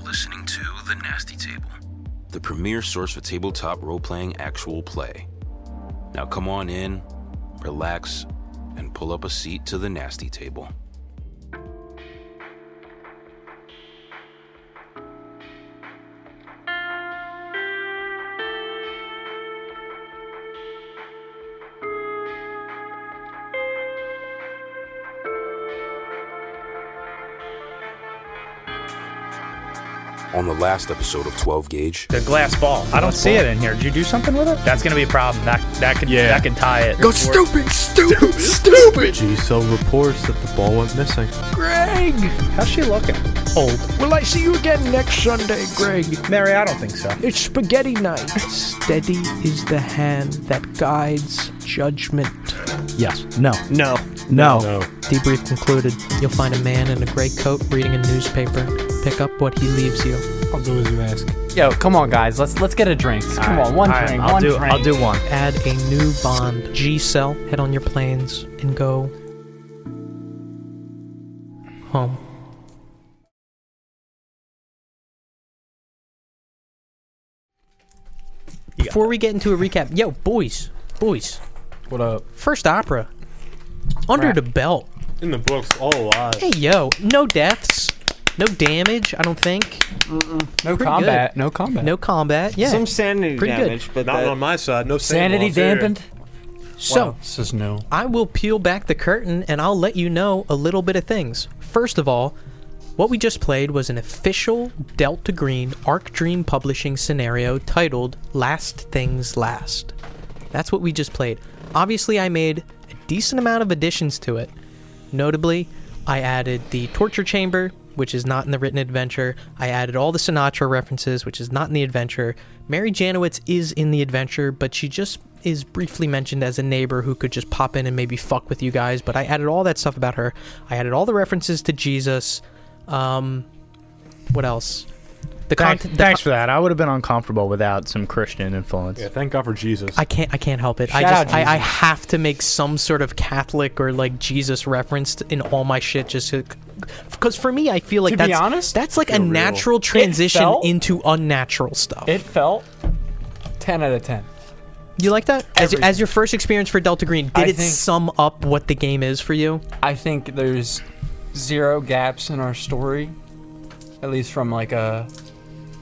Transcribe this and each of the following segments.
listening to The Nasty Table, the premier source for tabletop role-playing actual play. Now come on in, relax, and pull up a seat to The Nasty Table. On the last episode of 12 Gauge, the glass ball. I don't see it in here. Did you do something with it? That's gonna be a problem. That can tie it. Go stupid. G-Cell reports that the ball went missing. Greg! How's she looking? Old. Will I see you again next Sunday, Greg? Mary, I don't think so. It's spaghetti night. Steady is the hand that guides judgment. Yes. No. Debrief concluded. You'll find a man in a gray coat reading a newspaper. Pick up what he leaves you. I'll do as you ask. Yo, come on, guys. Let's get a drink. Come on, one drink. I'll do one. Add a new bond. G-Cell. Head on your planes and go home. Before we get into a recap, yo, boys. What up? First opera. Under the belt. In the books, all alive. Hey, yo, no deaths. No damage, I don't think. No Pretty combat. good. No combat. No combat, yeah. Some sanity Pretty good. damage, but Not on my side. No Sanity loss here. dampened. So, Wow, this is new. I will peel back the curtain and I'll let you know a little bit of things. First of all, what we just played was an official Delta Green Arc Dream Publishing scenario titled Last Things Last. That's what we just played. Obviously, I made a decent amount of additions to it. Notably, I added the torture chamber, which is not in the written adventure. I added all the Sinatra references, which is not in the adventure. Mary Janowitz is in the adventure, but she just is briefly mentioned as a neighbor who could just pop in and maybe fuck with you guys, but I added all that stuff about her. I added all the references to Jesus. What else? Thanks for that. I would have been uncomfortable without some Christian influence. Yeah, thank God for Jesus. I can't help it. Shout out I Jesus. have to make some sort of Catholic or like Jesus reference in all my shit, just because for me I feel like To be honest, that's like a feel real. natural transition felt- into unnatural stuff. It felt 10 out of 10. You like that? As your first experience for Delta Green, did I it think- sum up what the game is for you? I think there's zero gaps in our story, at least from like a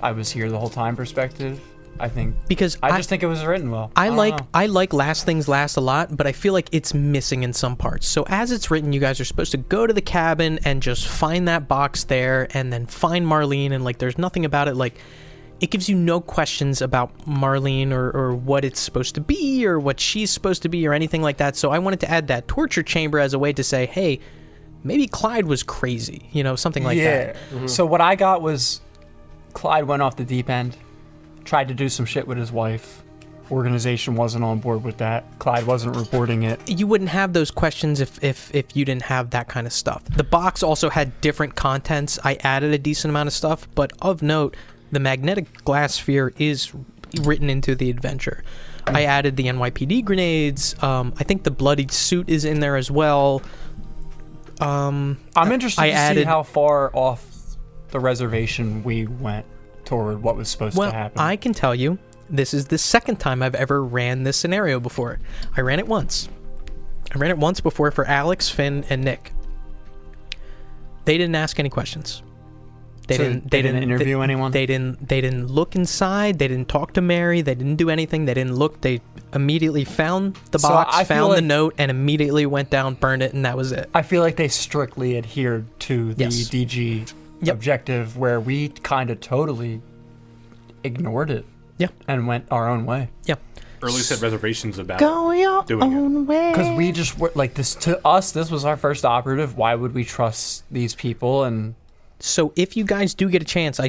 I was here the whole time perspective. I think Because I just think it was written well. I don't like know. I like Last Things Last a lot, but I feel like it's missing in some parts. So as it's written, you guys are supposed to go to the cabin and just find that box there and then find Marlene, and like there's nothing about it. Like it gives you no questions about Marlene or what it's supposed to be or what she's supposed to be or anything like that. So I wanted to add that torture chamber as a way to say, hey, maybe Clyde was crazy, something like that. So what I got was Clyde went off the deep end, tried to do some shit with his wife. Organization wasn't on board with that. Clyde wasn't reporting it. You wouldn't have those questions if you didn't have that kind of stuff. The box also had different contents. I added a decent amount of stuff, but of note, the magnetic glass sphere is written into the adventure. I added the NYPD grenades. I think the bloodied suit is in there as well. I'm interested to see how far off the reservation we went toward what was supposed to happen. I can tell you, this is the second time I've ever ran this scenario before. I ran it once. Before for Alex, Finn, and Nick. They didn't ask any questions. They didn't interview anyone. They didn't look inside. They didn't talk to Mary. They didn't do anything. They didn't look. They immediately found the box, I feel found the like- note, and immediately went down, burned it, and that was it. I feel like they strictly adhered to the Yes. DG Yep. objective, wwhere we kind of totally ignored it. Yeah. And went our own way. Yeah. Or at least had reservations about Go your doing it. own way. Because we just were like this to us. This was our first operative. Why would we trust these people? And So if you guys do get a chance, I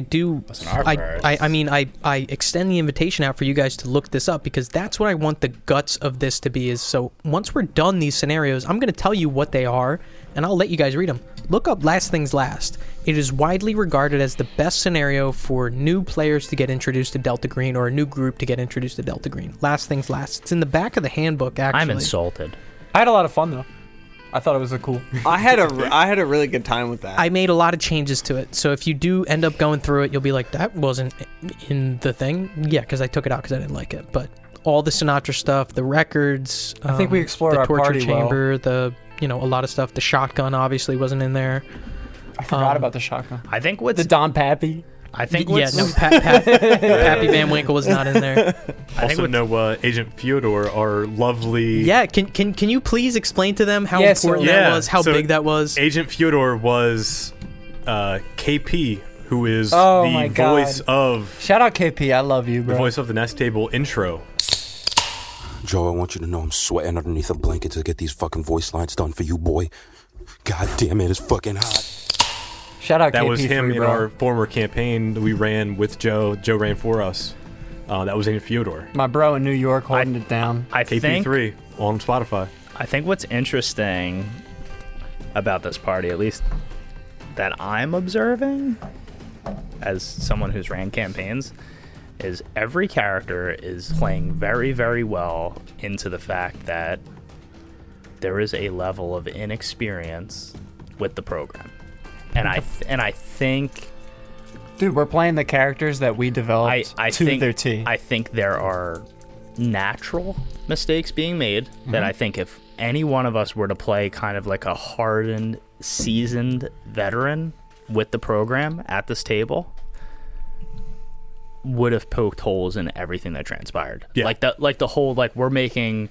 extend the invitation out for you guys to look this up, because that's what I want the guts of this to be. Is so once we're done these scenarios, I'm going to tell you what they are, and I'll let you guys read them. Look up Last Things Last. It is widely regarded as the best scenario for new players to get introduced to Delta Green, or a new group to get introduced to Delta Green. Last Things Last. It's in the back of the handbook, actually. I'm insulted. I had a lot of fun though. I thought it was a cool. I had a really good time with that. I made a lot of changes to it. So if you do end up going through it, you'll be like, that wasn't in the thing. Yeah, because I took it out because I didn't like it. But all the Sinatra stuff, the records. I think we explored the our torture party chamber, a lot of stuff. The shotgun obviously wasn't in there. I forgot about the shotgun. I think what's The Don Pappy. I think Yeah, what's no, Pappy Van Winkle was not in there. Also, no Agent Fyodor, our lovely. Yeah, can you please explain to them how Yes, important yeah, that was, how so big that was? Agent Fyodor was KP, who is Oh my the God. voice of Shout out KP. I love you, the bro. voice of the Nest Table intro. Joe, I want you to know I'm sweating underneath a blanket to get these fucking voice lines done for you, boy. God damn it, it's fucking hot. Shout out That KP. was him free, in bro. our former campaign that we ran with Joe. Joe ran for us. That was Agent Fyodor. My bro in New York holding it down. I think KP3 on Spotify. I think what's interesting about this party, at least that I'm observing as someone who's ran campaigns, is every character is playing very, very well into the fact that there is a level of inexperience with the program. And I think Dude, we're playing the characters that we developed I to think their T. I think there are natural mistakes being made that I think if any one of us were to play kind of like a hardened, seasoned veteran with the program at this table, would have poked holes in everything that transpired. Yeah. Like the whole, like, we're making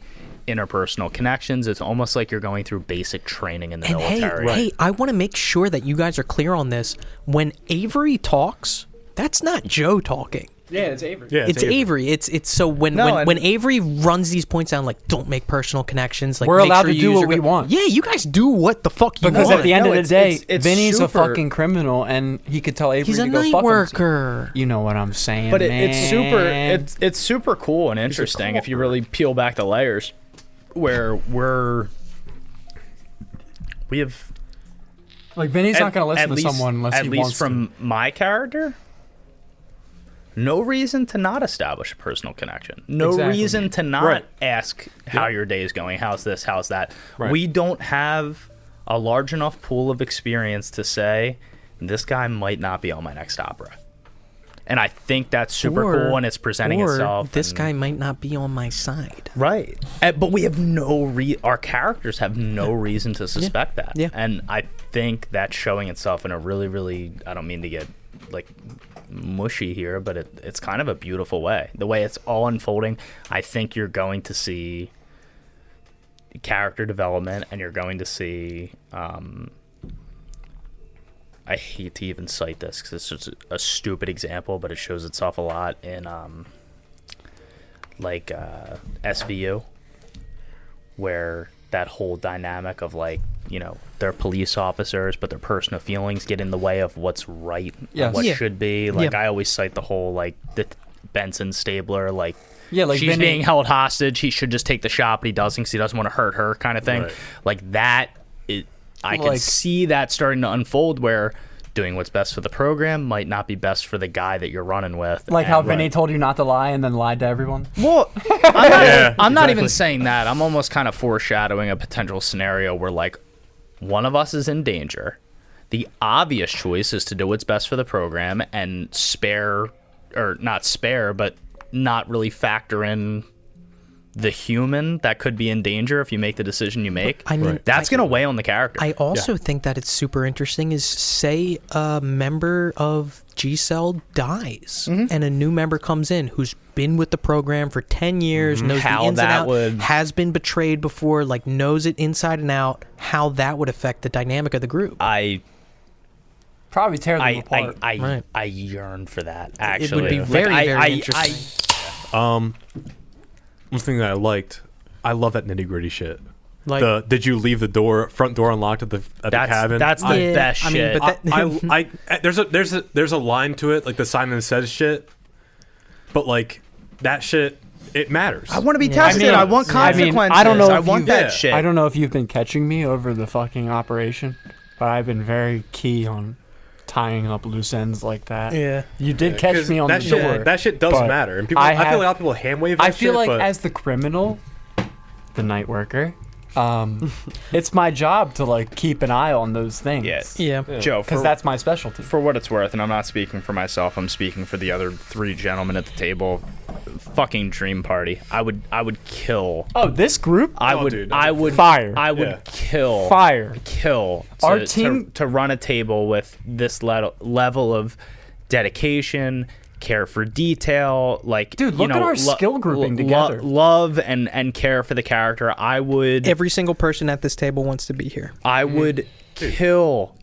interpersonal connections. It's almost like you're going through basic training in the And military. hey, I want to make sure that you guys are clear on this. When Avery talks, that's not Joe talking. Yeah, it's Avery. Yeah, It's Avery. It's so when Avery runs these points down, like, don't make personal connections. Like, We're make allowed sure to you do use what your we gun. want. Yeah, you guys do what the fuck you Because want. at the end No, of the day, it's Vinny's a super- fucking criminal, and he could tell Avery He's to a go night fuck worker. himself. You know what I'm saying, But man. it's super cool and interesting if you really peel back the layers, where we have like Vinny's not going to listen to least- someone unless at he least wants from my character. No reason to not establish a personal connection. No Exactly. reason to not Right. ask how your day is going. How's this? How's that? Right. We don't have a large enough pool of experience to say this guy might not be on my next opera. And I think that's super cool, and it's presenting itself. This and- guy might not be on my side. Right. But we have our characters have no reason to suspect that. Yeah. And I think that's showing itself in a really, really, I don't mean to get like mushy here, but it's kind of a beautiful way. The way it's all unfolding, I think you're going to see character development, and you're going to see, I hate to even cite this because it's just a stupid example, but it shows itself a lot in SVU, where that whole dynamic of, like, you know, they're police officers, but their personal feelings get in the way of what's right, Yes. and what Yeah. should be. Like, Yeah. I always cite the whole, like, the Benson Stabler, like, Yeah, like she's Vinny- being held hostage, he should just take the shot, but he doesn't because he doesn't want to hurt her, kind of thing. Right. Like that, I can Like- see that starting to unfold, where doing what's best for the program might not be best for the guy that you're running with. Like how And- Vinny told you not to lie and then lied to everyone. Well, I'm not even exactly. saying that. I'm almost kind of foreshadowing a potential scenario where, like, one of us is in danger. The obvious choice is to do what's best for the program and not really factor in the human that could be in danger if you make the decision you make. I mean, that's going to weigh on the character. I also think that it's super interesting is, say a member of G-Cell dies and a new member comes in who's been with the program for 10 years, knows How the ins and that outs, would- has been betrayed before, like, knows it inside and out, how that would affect the dynamic of the group. Probably tear them apart. Right. I yearn for that, actually. would be Like, very, very interesting. One thing that I love that nitty gritty shit. Like, Did you leave the front door unlocked at the cabin? That's the Yeah, best I mean, shit. but that- there's a line to it, like the Simon Says shit, but like that shit, it matters. I want to be Yeah. tested. I want I mean, consequences. I don't know I if want you- that Yeah. shit. I don't know if you've been catching me over the fucking operation, but I've been very key on tying up loose ends like that. yeah. You did catch me on that the shit. door. That shit does but matter, and people. I I feel have- like a lot of people hand wave. That I feel shit, like but as the criminal, the night worker, It's my job to like keep an eye on those things. Yeah. Joe, Because that's my specialty. for what it's worth, and I'm not speaking for myself, I'm speaking for the other three gentlemen at the table. Fucking dream party. I would kill. Oh, this group? I would Fire. I would Yeah. kill. Fire. Kill. Our to, team- to run a table with this level of dedication, care for detail, like Dude, look at our skill grouping together. Love and care for the character. I would Every single person at this table wants to be here. I would kill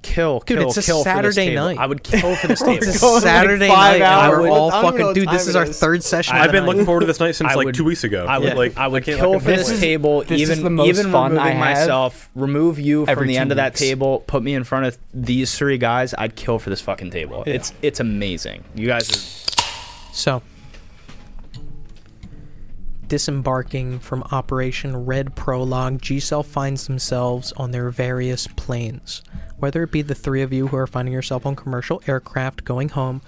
Dude, it's a kill for this Saturday table. night. I would kill for this table. It's a going like Saturday 5 night, hours. and we're all I don't know fucking. what Dude, this time is it our is. third session. I've of the been night. looking forward to this night since I like would- 2 weeks ago. I would like I would can't kill let for go. this table, this is even the most even fun I removing have myself, remove you from every the 2 end of that weeks. table, put me in front of these three guys. I'd kill for this fucking table. It's amazing. You guys are So, disembarking from Operation Red Prologue, G-Cell finds themselves on their various planes. Whether it be the three of you who are finding yourself on commercial aircraft going home,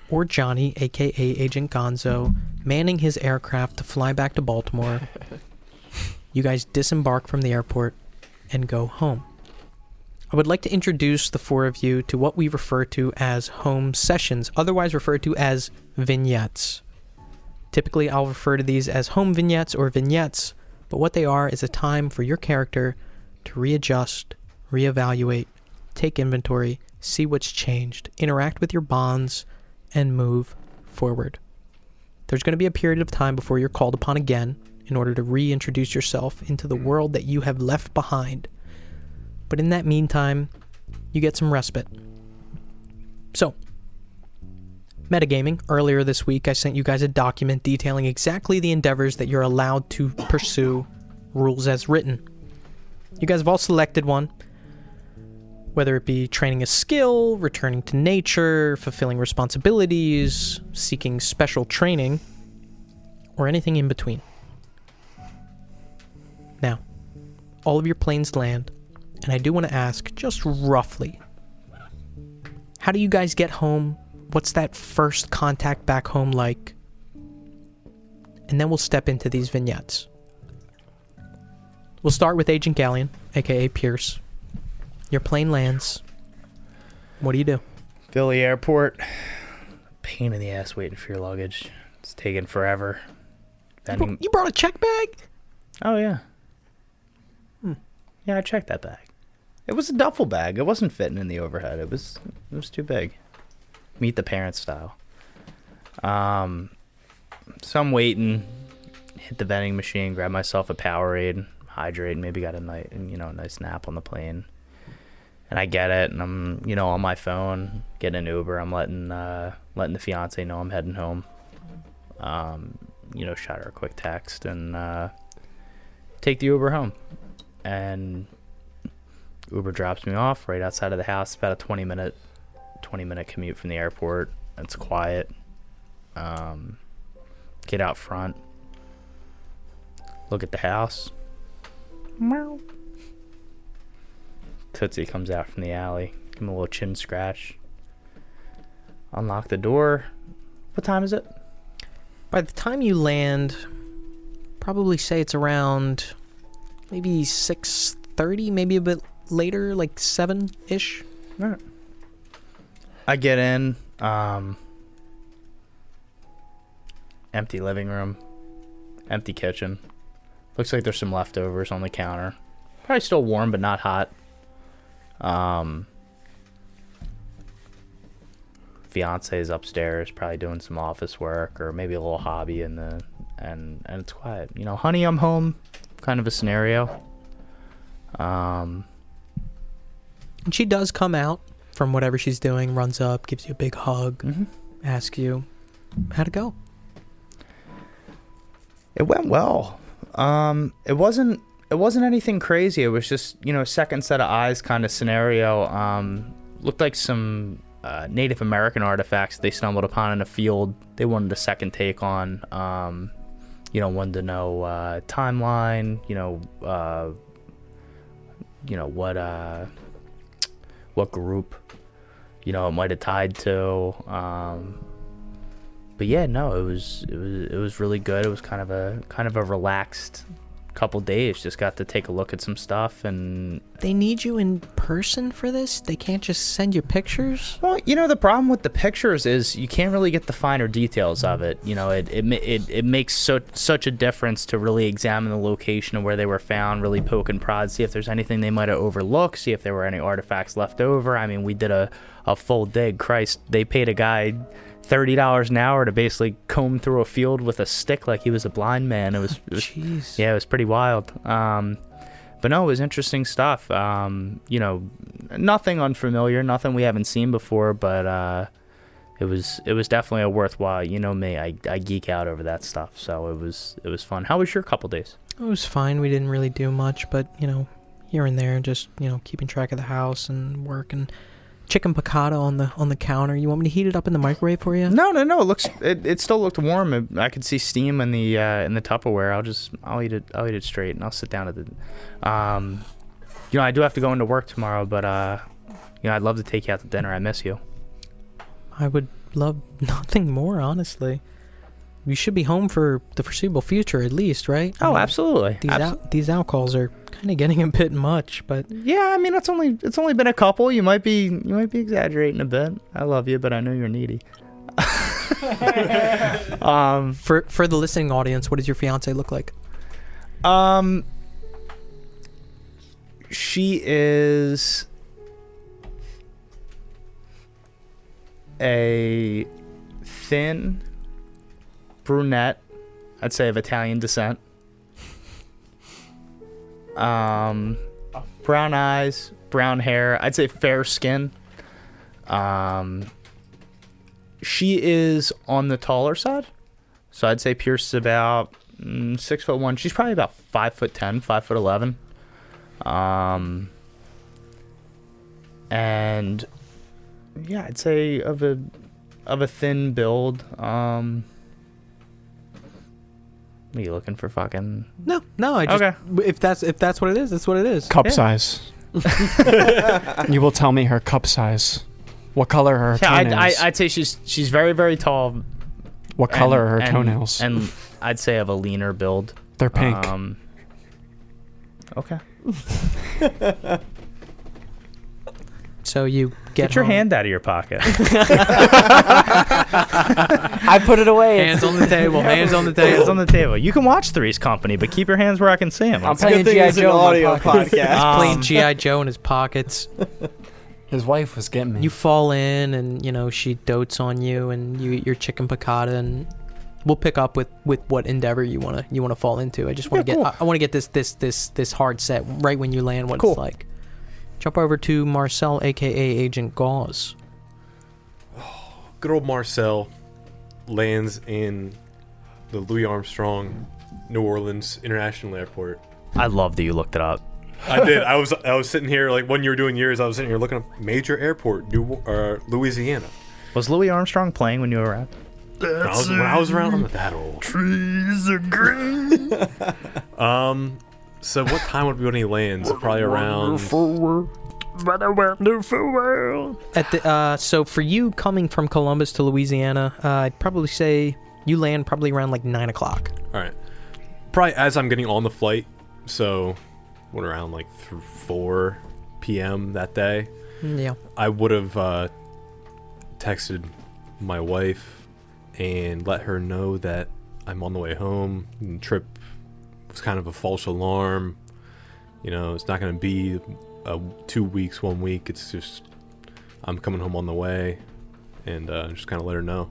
or Johnny, aka Agent Gonzo, manning his aircraft to fly back to Baltimore, you guys disembark from the airport and go home. I would like to introduce the four of you to what we refer to as home sessions, otherwise referred to as vignettes. Typically, I'll refer to these as home vignettes or vignettes, but what they are is a time for your character to readjust, reevaluate, take inventory, see what's changed, interact with your bonds, and move forward. There's going to be a period of time before you're called upon again in order to reintroduce yourself into the world that you have left behind. But in that meantime, you get some respite. So, metagaming. Earlier this week, I sent you guys a document detailing exactly the endeavors that you're allowed to pursue, rules as written. You guys have all selected one, whether it be training a skill, returning to nature, fulfilling responsibilities, seeking special training, or anything in between. Now, all of your planes land, and I do want to ask, just roughly, how do you guys get home? What's that first contact back home like? And then we'll step into these vignettes. We'll start with Agent Galleon, aka Pierce. Your plane lands. What do you do? Philly Airport. Pain in the ass waiting for your luggage. It's taking forever. You brought a check bag? Oh yeah. Yeah, I checked that bag. It was a duffel bag. It wasn't fitting in the overhead. It was too big. Meet the parents style. So I'm waiting. Hit the vending machine. Grab myself a Powerade. Hydrate. Maybe got a nice nap on the plane. And I get it, and I'm on my phone getting an Uber. I'm letting the fiance know I'm heading home. Shot her a quick text and take the Uber home. And Uber drops me off right outside of the house. About a 20 minute commute from the airport. It's quiet. Get out front. Look at the house. Meow. Tootsie comes out from the alley. Give him a little chin scratch. Unlock the door. What time is it? By the time you land, probably say it's around maybe 6:30, maybe a bit later, like 7-ish. All right. I get in. Empty living room. Empty kitchen. Looks like there's some leftovers on the counter. Probably still warm, but not hot. Fiance's upstairs, probably doing some office work or maybe a little hobby and it's quiet. Honey, I'm home, kind of a scenario. And she does come out from whatever she's doing, runs up, gives you a big hug, asks you, how'd it go? It went well. It wasn't anything crazy. It was just, second set of eyes kind of scenario. Looked like some Native American artifacts they stumbled upon in a field. They wanted a second take on. Wanted to know timeline. What group, it might have tied to. But yeah, no, it was really good. It was kind of a relaxed couple days. Just got to take a look at some stuff. And They need you in person for this? They can't just send you pictures? well, the problem with the pictures is you can't really get the finer details of it. It makes such a difference to really examine the location of where they were found, really poke and prod, see if there's anything they might have overlooked, see if there were any artifacts left over. I mean, we did a full dig. Christ, they paid a guy $30 an hour to basically comb through a field with a stick like he was a blind man. It was Jeez. yeah, it was pretty wild. But no, it was interesting stuff. Nothing unfamiliar, nothing we haven't seen before, but it was definitely a worthwhile. You know me, I geek out over that stuff, so it was fun. How was your couple days? It was fine. We didn't really do much, but, here and there, just, keeping track of the house and work and chicken piccata on the counter. You want me to heat it up in the microwave for you? No. It still looked warm. I could see steam in the Tupperware. I'll eat it straight, and I'll sit down at the. I do have to go into work tomorrow, but I'd love to take you out to dinner. I miss you. I would love nothing more, honestly. You should be home for the foreseeable future, at least, right? Oh, absolutely. These alcohols are kind of getting a bit much, but yeah, I mean, it's only been a couple. You might be exaggerating a bit. I love you, but I know you're needy. for the listening audience, what does your fiance look like? She is a thin brunette, I'd say of Italian descent. Brown eyes, brown hair, I'd say fair skin. She is on the taller side, so I'd say Pierce is about 6'1". She's probably about 5'10", 5'11". And yeah, I'd say of a thin build. Are you looking for fucking? No. I just Okay. if that's what it is, that's what it is. Cup size. You will tell me her cup size. What color are her toenails? I'd say she's very, very tall. What color are her toenails? And I'd say of a leaner build. They're pink. Okay. So you Get your hand out of your pocket. I put it away. Hands on the table. Hands on the table. Hands on the table. You can watch Three's Company, but keep your hands where I can see them. I'm playing G.I. Joe audio pocket. podcast. Playing G.I. Joe in his pockets. His wife was getting me. You fall in, and she dotes on you, and you eat your chicken piccata, and we'll pick up with what endeavor you wanna fall into. I just want to cool. I want to get this hard set right when you land. What Cool. it's like. Jump over to Marcel, aka Agent Gauze. Good old Marcel lands in the Louis Armstrong New Orleans International Airport. I love that you looked it up. I did. I was sitting here, like, when you were doing yours, I was sitting here looking up major airport, Louisiana. Was Louis Armstrong playing when you were around? When I was around, I'm not that old. Trees are green. So what time would be when he lands? Probably around... At the so for you coming from Columbus to Louisiana, I'd probably say you land probably around like 9 o'clock. All right. Probably as I'm getting on the flight. So what, around like 4 p.m. that day, Yeah. I would have texted my wife and let her know that I'm on the way home. And the trip was kind of a false alarm. It's not going to be 2 weeks, 1 week. It's just I'm coming home on the way, and just kind of let her know.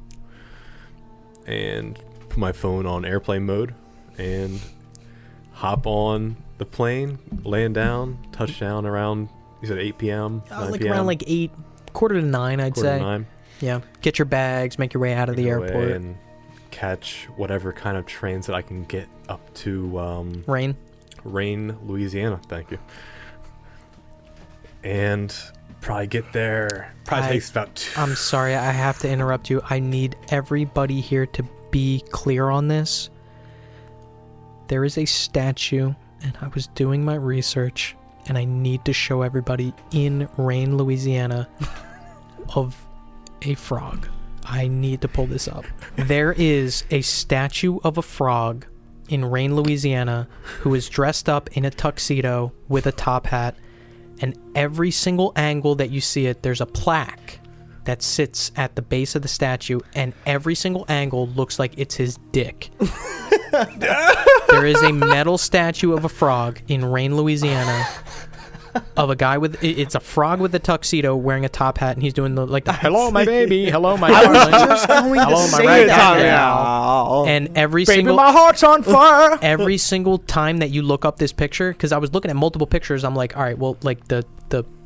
And put my phone on airplane mode and hop on the plane, land down, touchdown around, you said 8 p.m.? 9 Like p.m.? around like 8, quarter to 9, I'd Quarter say. to 9. Yeah. Get your bags, make your way out of the Go away airport. and catch whatever kind of trains that I can get up to Rain. Louisiana. Thank you. And probably get there. Probably takes about 2. I'm sorry, I have to interrupt you. I need everybody here to be clear on this. There is a statue, and I was doing my research, and I need to show everybody in Rain, Louisiana, of a frog. I need to pull this up. There is a statue of a frog in Rain, Louisiana, who is dressed up in a tuxedo with a top hat, and every single angle that you see it, there's a plaque that sits at the base of the statue, and every single angle looks like it's his dick. There is a metal statue of a frog in Rain, Louisiana, of a guy with, it's a frog with a tuxedo wearing a top hat, and he's doing the hello my baby, hello my darling, hello my right now. And every single, my heart's on fire. every single time that you look up this picture, because I was looking at multiple pictures, I'm like, all right, well, like the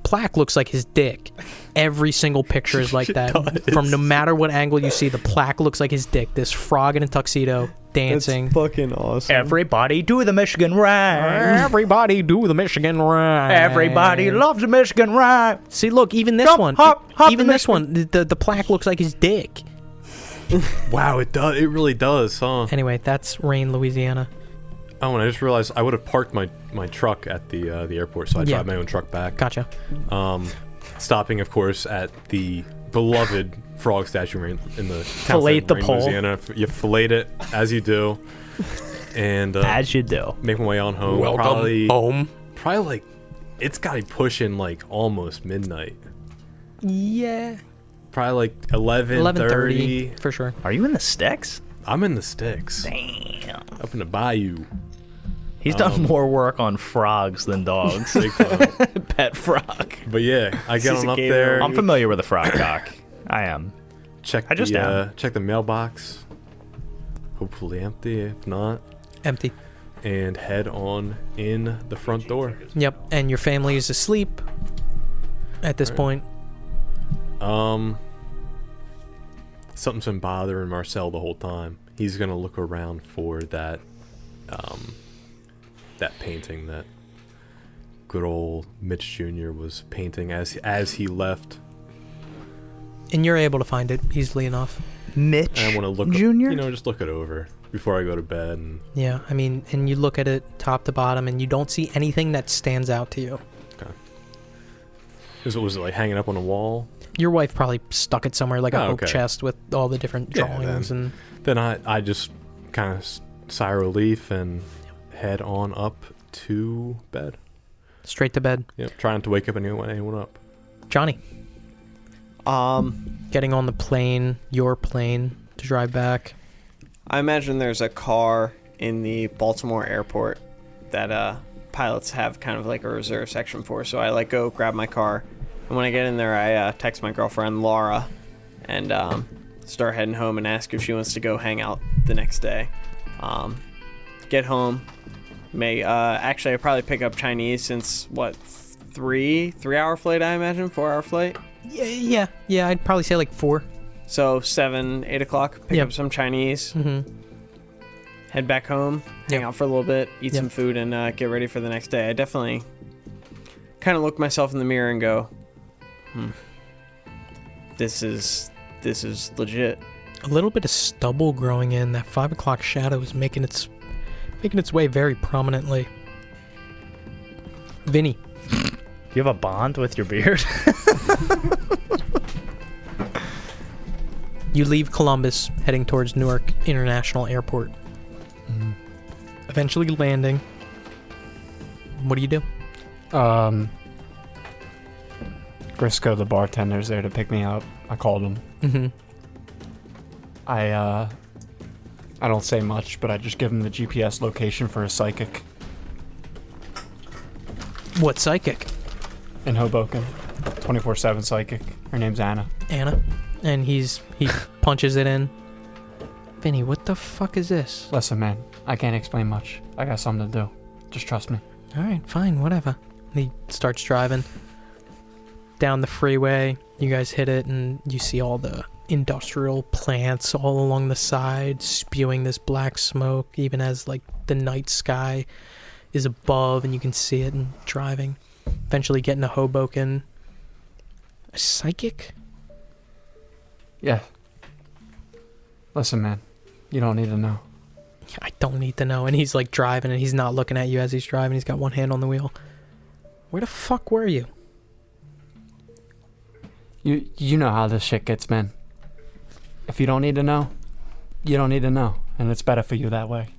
plaque looks like his dick. Every single picture is like that. From no matter what angle you see, the plaque looks like his dick. This frog in a tuxedo dancing. That's fucking awesome. Everybody do the Michigan rhyme. Everybody do the Michigan rhyme. Everybody loves the Michigan rhyme. See, look, even this Jump, one, hop, even the this one, the plaque looks like his dick. Wow, it does. It really does, huh? Anyway, that's Rain, Louisiana. Oh, and I just realized I would have parked my truck at the airport, so I drive my own truck back. Gotcha. Stopping, of course, at the beloved frog statue in the Fillet the pole. Louisiana. You fillet it as you do, and As you do. make my way on home. Welcome home. Probably like it's got to be pushing like almost midnight. Yeah. Probably like 11:30 for sure. Are you in the sticks? I'm in the sticks. Damn. Up in the bayou. He's done more work on frogs than dogs. Big time. Pet frog. But yeah, I get is on a up gator. there. I'm familiar with a frog cock. I am. Check I just am. check the mailbox. Hopefully empty. If not, Empty. and head on in the front door. Yep. And your family is asleep at this point. Something's been bothering Marcel the whole time. He's gonna look around for that that painting that good old Mitch Jr. was painting as he left. And you're able to find it easily enough. Mitch And I want to look Jr.? just look it over before I go to bed. And Yeah, I mean, and you look at it top to bottom, and you don't see anything that stands out to you. was it like hanging up on a wall? Your wife probably stuck it somewhere, like a oak okay. chest with all the different Yeah, drawings and. Then I just kind of sigh relief and head on up to bed. Straight to bed. Yep, trying to wake up anyone up. Johnny, Um, getting on the plane, your plane, to drive back. I imagine there's a car in the Baltimore airport that pilots have kind of like a reserve section for. So I go grab my car, and when I get in there, I text my girlfriend Laura, and start heading home and ask if she wants to go hang out the next day. Get home. Actually, I probably pick up Chinese since 3-hour flight, I imagine, 4-hour flight. Yeah. I'd probably say like 4. So 7-8 o'clock, pick Yep. up some Chinese, Mm-hmm. head back home, hang Yep. out for a little bit, eat Yep. some food, and get ready for the next day. I definitely kind of look myself in the mirror and go, this is legit. A little bit of stubble growing in. That 5 o'clock shadow is making its way very prominently. Vinny, Do you have a bond with your beard? you leave Columbus, heading towards Newark International Airport. Eventually landing. What do you do? Briscoe, the bartender's there to pick me up. I called him. Mm-hmm. I don't say much, but I just give him the GPS location for a psychic What psychic? in Hoboken. 24/7 psychic. Her name's Anna. Anna. And he punches it in. Vinny, what the fuck is this? Listen, man, I can't explain much. I got something to do. Just trust me. Alright, fine, whatever. He starts driving down the freeway. You guys hit it, and you see all the industrial plants all along the side spewing this black smoke, even as like the night sky is above and you can see it, and driving. Eventually getting to Hoboken. A psychic? Yeah. Listen, man, you don't need to know. I don't need to know. And he's like driving, and he's not looking at you as he's driving. He's got one hand on the wheel. Where the fuck were you? You know how this shit gets, man. If you don't need to know, you don't need to know, and it's better for you that way.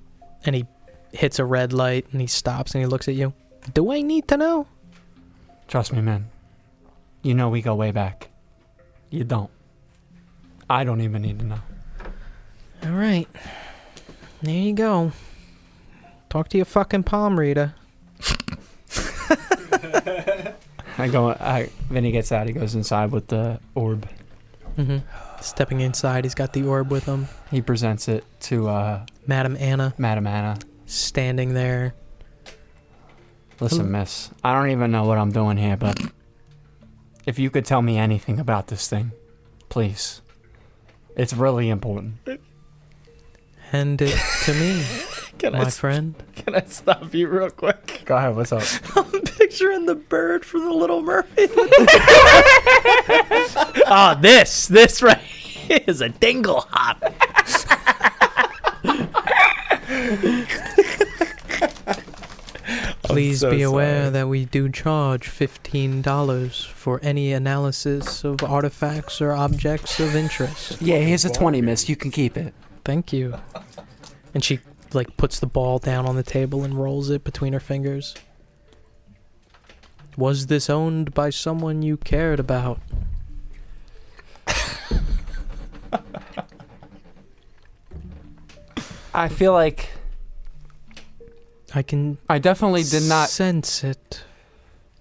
And he hits a red light and he stops and he looks at you. Do I need to know? Trust me, man. You know we go way back. You don't. I don't even need to know. All right. There you go. Talk to your fucking palm reader. Vinny gets out. He goes inside with the orb. Mm-hmm. Stepping inside, he's got the orb with him. He presents it to Madam Anna. Madam Anna. Standing there. Listen, miss. I don't even know what I'm doing here, but if you could tell me anything about this thing, please. It's really important. Hand it to me, my friend. Can I stop you real quick? Go ahead, what's up? I'm picturing the bird from the Little Mermaid. Oh, this right here is a dingle hop. Please so be aware sorry. that we do charge $15 for any analysis of artifacts or objects of interest. Yeah, here's a 20, miss. You can keep it. Thank you. And she like puts the ball down on the table and rolls it between her fingers. Was this owned by someone you cared about? I feel like I definitely did not sense it.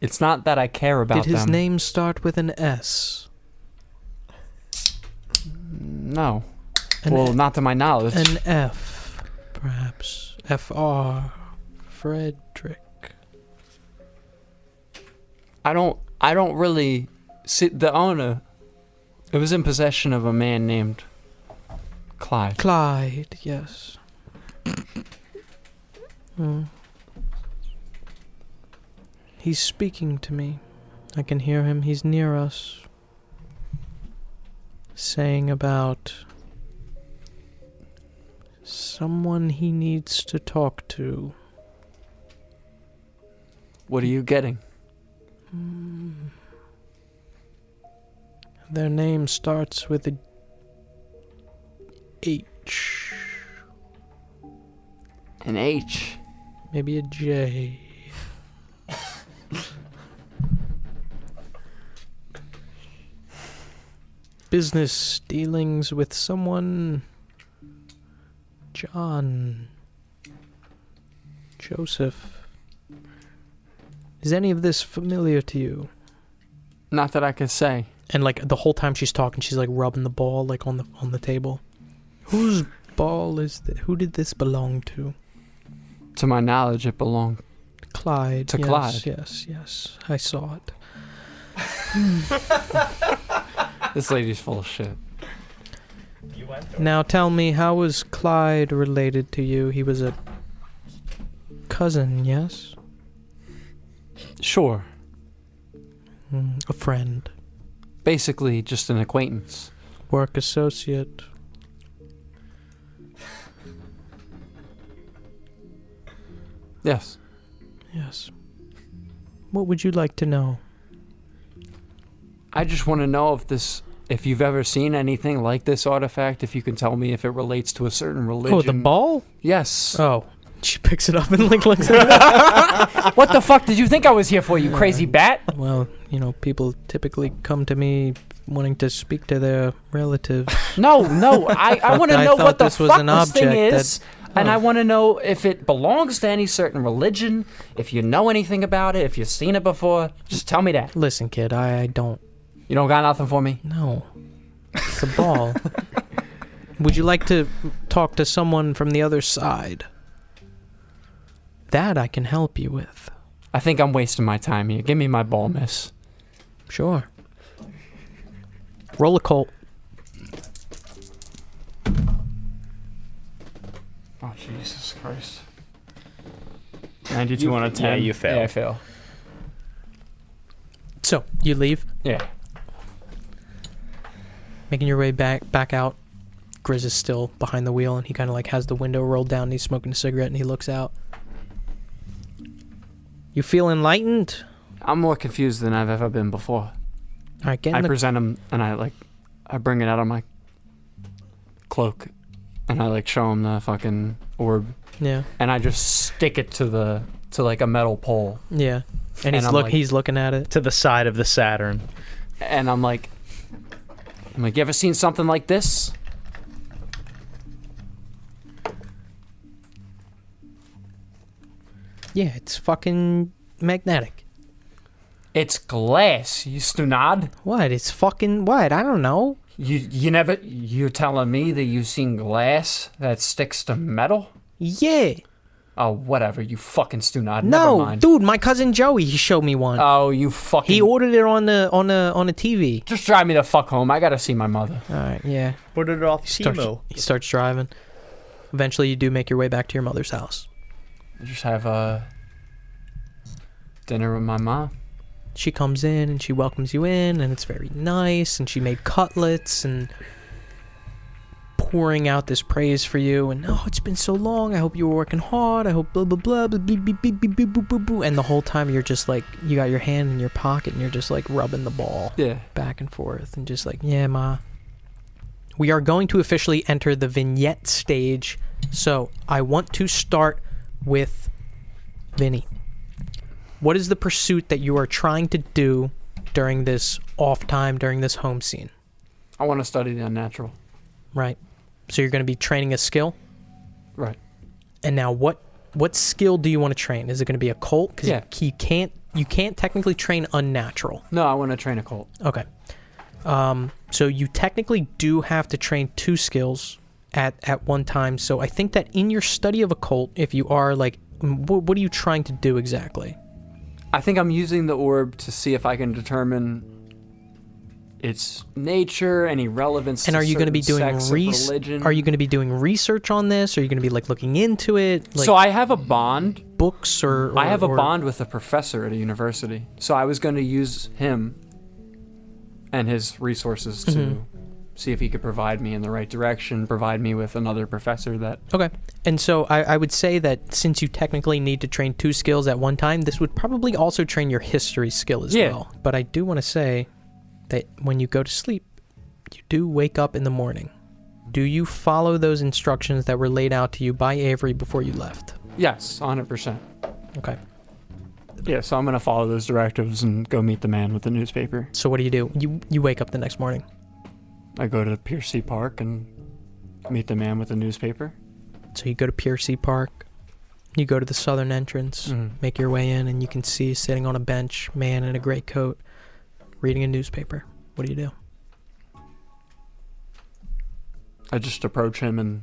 It's not that I care about Did his them. name start with an S? No. An Well, not to my knowledge. An F, perhaps. F-R. Frederick. I don't really see the owner. It was in possession of a man named Clyde. Clyde, yes. Hmm. He's speaking to me. I can hear him. He's near us. Saying about someone he needs to talk to. What are you getting? Their name starts with a H. An H. Maybe a J. Business dealings with someone. John. Joseph. Is any of this familiar to you? Not that I could say. And like the whole time she's talking, she's like rubbing the ball like on the table. Whose ball is this? Who did this belong to? To my knowledge, it belonged Clyde. to yes, Clyde. Yes. I saw it. This lady's full of shit. Now tell me, how was Clyde related to you? He was a cousin, yes? Sure. A friend. Basically, just an acquaintance. Work associate. Yes. Yes. What would you like to know? I just want to know if you've ever seen anything like this artifact, if you can tell me if it relates to a certain religion. Oh, the ball? Yes. Oh. She picks it up and like looks at it. What the fuck did you think I was here for, you crazy bat? Well, people typically come to me wanting to speak to their relatives. No, I want to I know thought what the this was fuck an this thing object is. And I want to know if it belongs to any certain religion, if you know anything about it, if you've seen it before. Just tell me that. Listen, kid, I don't. You don't got nothing for me? No. It's a ball. Would you like to talk to someone from the other side? That I can help you with. I think I'm wasting my time here. Give me my ball, miss. Sure. Roll a Colt. Oh, Jesus Christ. 92 out of 10. Yeah, you fail. Yeah, I fail. So, you leave, Yeah. making your way back out. Grizz is still behind the wheel, and he kind of like has the window rolled down, and he's smoking a cigarette, and he looks out. You feel enlightened? I'm more confused than I've ever been before. All right, get I in the... present him, and I bring it out of my cloak, And I like show him the fucking orb. Yeah. And I just stick it to like a metal pole. Yeah. And he's looking at it. To the side of the Saturn. And I'm like, you ever seen something like this? Yeah, it's fucking magnetic. It's glass, you stunad. What? It's fucking what? I don't know. You're telling me that you've seen glass that sticks to metal? Yeah. Oh, whatever, you fucking stunad. Never No, mind. dude, my cousin Joey, he showed me one. Oh, you fucking... He ordered it on the TV. Just drive me the fuck home. I gotta see my mother. All right, yeah. Ordered it off He starts driving. Eventually, you do make your way back to your mother's house. I just have dinner with my mom. She comes in and she welcomes you in, and it's very nice, and she made cutlets and pouring out this praise for you, and oh, it's been so long, I hope you were working hard, I hope blah blah blah, blah, blah, blah, blah, blah, blah, blah, blah, blah. And the whole time you're just like, you got your hand in your pocket and you're just like rubbing the ball back and forth and just like, yeah, ma. We are going to officially enter the vignette stage, so I want to start with Vinny. What is the pursuit that you are trying to do during this off time, during this home scene? I want to study the unnatural. Right. So you're going to be training a skill? Right. And now what skill do you want to train? Is it going to be a cult? Because you can't technically train unnatural. No, I want to train a cult. Okay. So you technically do have to train 2 skills at one time. So I think that in your study of a cult, if you are like, what are you trying to do exactly? I think I'm using the orb to see if I can determine its nature, any relevance. And to are you going to be doing religion? Are you going to be doing research on this? Are you going to be like looking into it? Like so I have a bond. Books or I have a bond with a professor at a university. So I was going to use him and his resources to see if he could provide me in the right direction, provide me with another professor that... Okay. And so I would say that since you technically need to train 2 skills at one time, this would probably also train your history skill as well. But I do want to say that when you go to sleep, you do wake up in the morning. Do you follow those instructions that were laid out to you by Avery before you left? Yes, 100%. Okay. Yeah, so I'm going to follow those directives and go meet the man with the newspaper. So what do? You wake up the next morning. I go to Piercy Park and meet the man with the newspaper. So you go to Piercy Park, you go to the southern entrance, make your way in, and you can see sitting on a bench, man in a gray coat, reading a newspaper. What do you do? I just approach him and...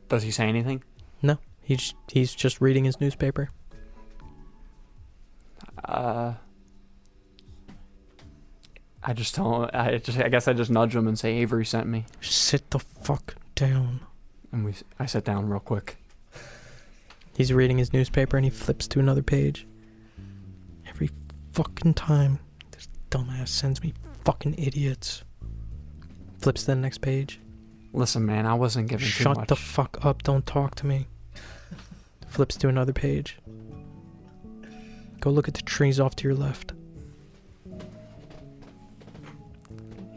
Does he say anything? No, he's just reading his newspaper. I just tell him, I guess I just nudge him and say, Avery sent me. Sit the fuck down. And I sit down real quick. He's reading his newspaper and he flips to another page. Every fucking time this dumbass sends me fucking idiots. Flips to the next page. Listen, man, I wasn't giving too much. Shut the fuck up, don't talk to me. Flips to another page. Go look at the trees off to your left.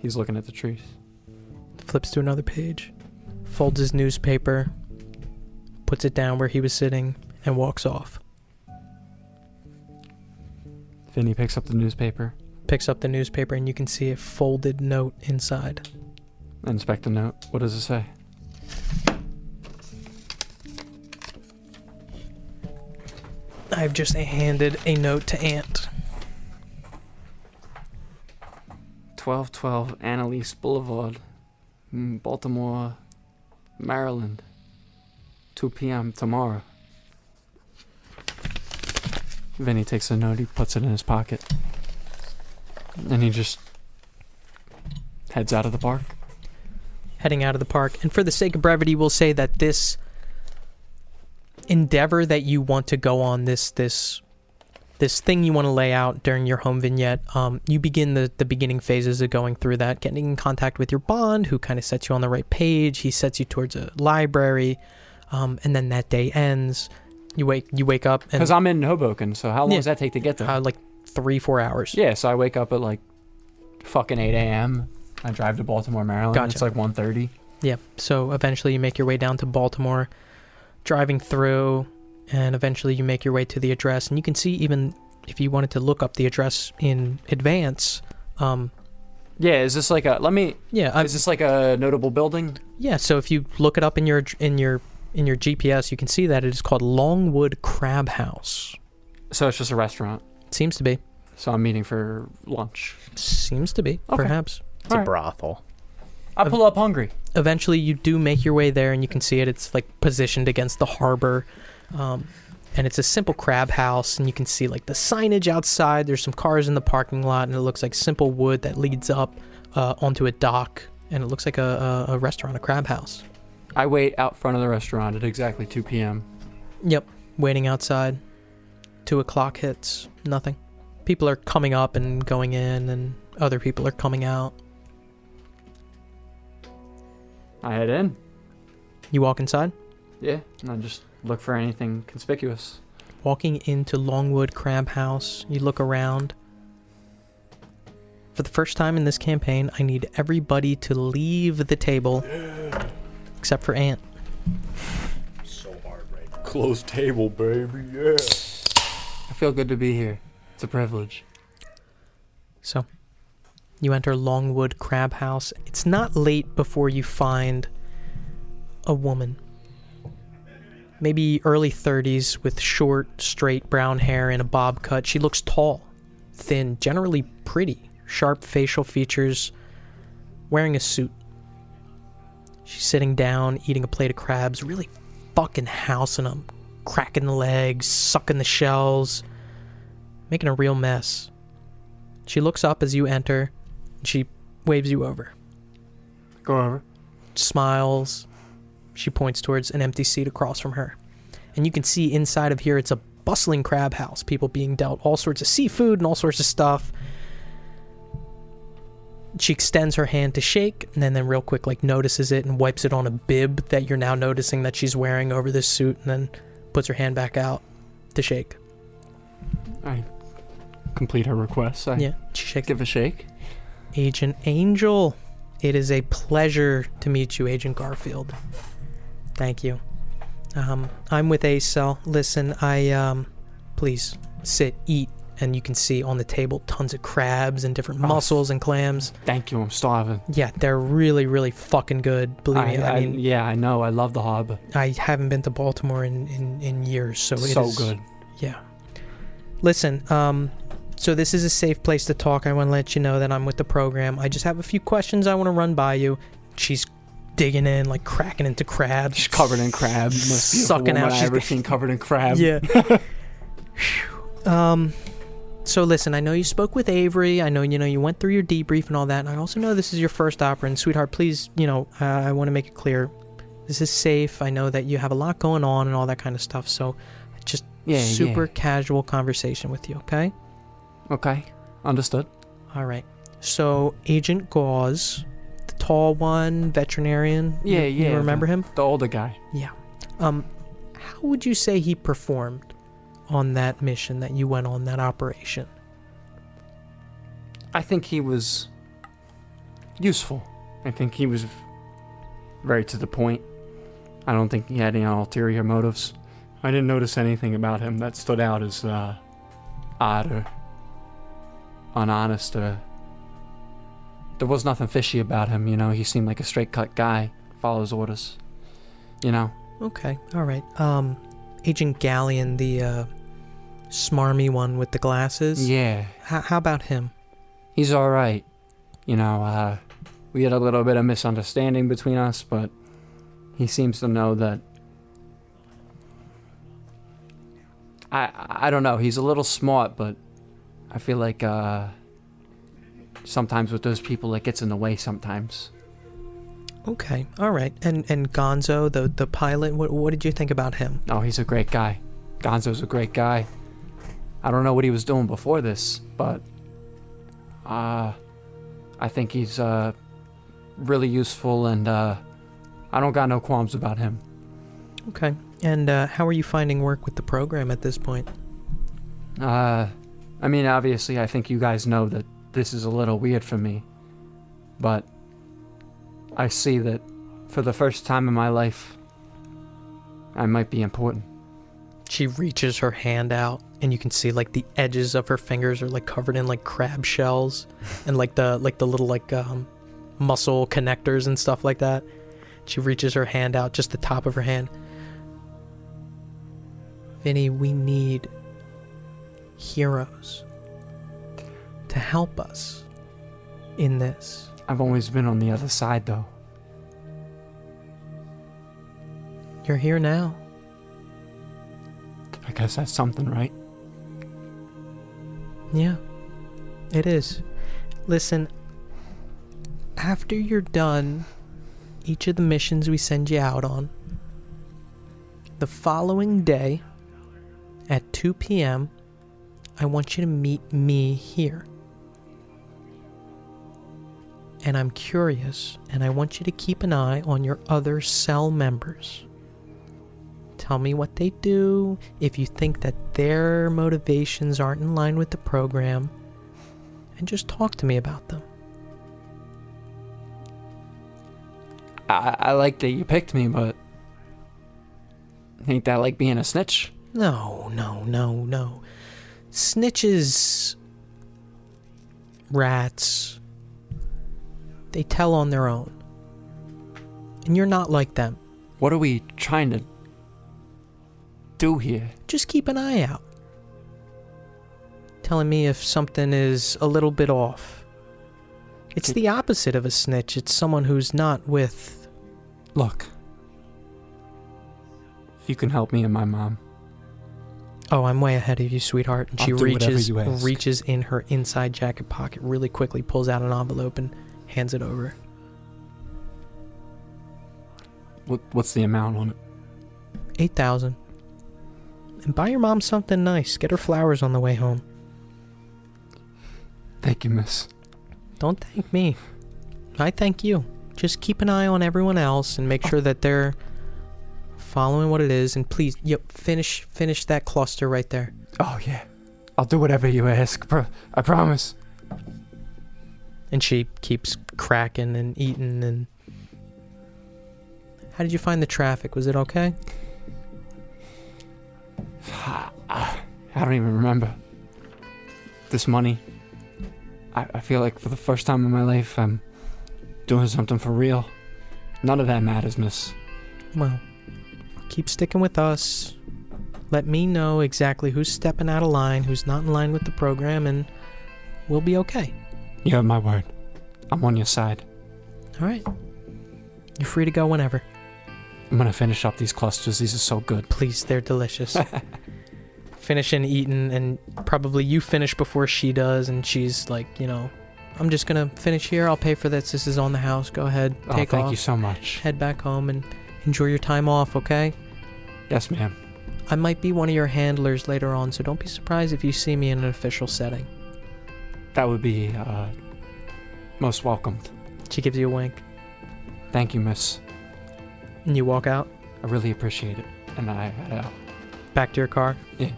He's looking at the trees. Flips to another page. Folds his newspaper. Puts it down where he was sitting and walks off. Vinny picks up the newspaper. Picks up the newspaper and you can see a folded note inside. Inspect the note. What does it say? I've just handed a note to Ant. 1212 Annalise Boulevard, Baltimore, Maryland. 2 p.m. tomorrow. Vinny takes the note, he puts it in his pocket. And he just heads out of the park. Heading out of the park. And for the sake of brevity, we'll say that this endeavor that you want to go on, this thing you want to lay out during your home vignette, you begin the beginning phases of going through that, getting in contact with your bond, who kind of sets you on the right page. He sets you towards a library, and then that day ends. You wake up. Because I'm in Hoboken, so how long does that take to get there? Like 3-4 hours. Yeah, so I wake up at like fucking 8 a.m., I drive to Baltimore, Maryland. Gotcha. It's like 1:30. Yeah. So eventually you make your way down to Baltimore, driving through, and eventually you make your way to the address. And you can see, even if you wanted to look up the address in advance, Yeah, is this like a is this like a notable building? yeah. So if you look it up in your GPS, you can see that it is called Longwood Crab House. So it's just a restaurant. Seems to be. So I'm meeting for lunch. Seems to be. Okay. Perhaps. It's a brothel. I pull up hungry. Eventually you do make your way there, and you can see it. It's like positioned against the harbor, and it's a simple crab house, and you can see like the signage outside. There's some cars in the parking lot, and it looks like simple wood that leads up onto a dock, and it looks like a restaurant, a crab house. I wait out front of the restaurant at exactly 2 p.m. Yep, waiting outside. 2 o'clock hits, nothing. People are coming up and going in, and other people are coming out. I head in. You walk inside? Yeah, and I just look for anything conspicuous. Walking into Longwood Crab House, you look around. For the first time in this campaign, I need everybody to leave the table, except for Ant. So hard right now. Close table, baby, yeah. I feel good to be here. It's a privilege. So, you enter Longwood Crab House. It's not late before you find a woman. Maybe early 30s with short, straight brown hair and a bob cut. She looks tall, thin, generally pretty, sharp facial features, wearing a suit. She's sitting down, eating a plate of crabs, really fucking housing them, cracking the legs, sucking the shells, making a real mess. She looks up as you enter, and she waves you over. Go over. Smiles. She points towards an empty seat across from her. And you can see inside of here, it's a bustling crab house. People being dealt all sorts of seafood and all sorts of stuff. She extends her hand to shake, and then real quick, like, notices it and wipes it on a bib that you're now noticing that she's wearing over this suit, and then puts her hand back out to shake. I complete her request. Yeah, she shakes. Give a shake. Agent Angel, it is a pleasure to meet you, Agent Garfield. Thank you. I'm with ACEL. Listen, please sit, eat, and you can see on the table tons of crabs and different mussels and clams. Thank you. I'm starving. Yeah, they're really, really fucking good. Believe me. I mean, yeah, I know. I love the harbor. I haven't been to Baltimore in years, so it is good. Yeah. Listen, so this is a safe place to talk. I want to let you know that I'm with the program. I just have a few questions I want to run by you. She's digging in, like cracking into crabs. She's covered in crabs. Most beautiful Sucking woman out. I've ever seen covered in crab. Yeah. So listen, I know you spoke with Avery. I know, you went through your debrief and all that. And I also know this is your first opera. And sweetheart, please, I want to make it clear. This is safe. I know that you have a lot going on and all that kind of stuff. So just super casual conversation with you, okay? Okay. Understood. All right. So Agent Gauze, the tall one, veterinarian. Yeah. You remember him? The older guy. Yeah. How would you say he performed on that mission that you went on, that operation? I think he was useful. I think he was very to the point. I don't think he had any ulterior motives. I didn't notice anything about him that stood out as odd or unhonest. There was nothing fishy about him, He seemed like a straight-cut guy. Follows orders, Okay, all right. Agent Galleon, the smarmy one with the glasses. Yeah. How about him? He's all right. We had a little bit of misunderstanding between us, but he seems to know that. I don't know. He's a little smart, but I feel like sometimes with those people, it gets in the way sometimes. Okay, all right. And Gonzo, the pilot, what did you think about him? Oh, he's a great guy. Gonzo's a great guy. I don't know what he was doing before this, but I think he's really useful, and I don't got no qualms about him. Okay. And how are you finding work with the program at this point? Obviously, I think you guys know that this is a little weird for me, but I see that for the first time in my life, I might be important. She reaches her hand out, and you can see like the edges of her fingers are like covered in like crab shells, and like the little like muscle connectors and stuff like that. She reaches her hand out, just the top of her hand. Vinny, we need heroes to help us in this. I've always been on the other side, though. You're here now. I guess that's something, right? Yeah, it is. Listen, after you're done each of the missions we send you out on, the following day at 2 p.m., I want you to meet me here. And I'm curious, and I want you to keep an eye on your other cell members. Tell me what they do, if you think that their motivations aren't in line with the program, and just talk to me about them. I like that you picked me, but ain't that like being a snitch? No. Snitches, rats, they tell on their own. And you're not like them. What are we trying to do here? Just keep an eye out. Telling me if something is a little bit off. It's the opposite of a snitch. It's someone who's not with... Look. If you can help me and my mom. Oh, I'm way ahead of you, sweetheart. And I'll she do whatever you ask. reaches in her inside jacket pocket really quickly, pulls out an envelope and hands it over. What's the amount on it? 8,000. And buy your mom something nice. Get her flowers on the way home. Thank you, miss. Don't thank me. I thank you. Just keep an eye on everyone else and make sure that they're following what it is. And please, finish that cluster right there. Oh, yeah. I'll do whatever you ask. I promise. And she keeps cracking and eating. And how did you find the traffic? Was it okay? I don't even remember. This money. I feel like for the first time in my life, I'm doing something for real. None of that matters, miss. Well, keep sticking with us. Let me know exactly who's stepping out of line, who's not in line with the program, and we'll be okay. You have my word. I'm on your side. All right. You're free to go whenever. I'm gonna finish up these clusters. These are so good. Please, they're delicious. Finishing eating, and probably you finish before she does, and she's like, I'm just gonna finish here. I'll pay for this. This is on the house. Go ahead. Take off. Thank you so much. Head back home and enjoy your time off, okay? Yes, ma'am. I might be one of your handlers later on, so don't be surprised if you see me in an official setting. That would be, most welcomed. She gives you a wink. Thank you, miss. And you walk out? I really appreciate it. And I head out. Back to your car? Yeah.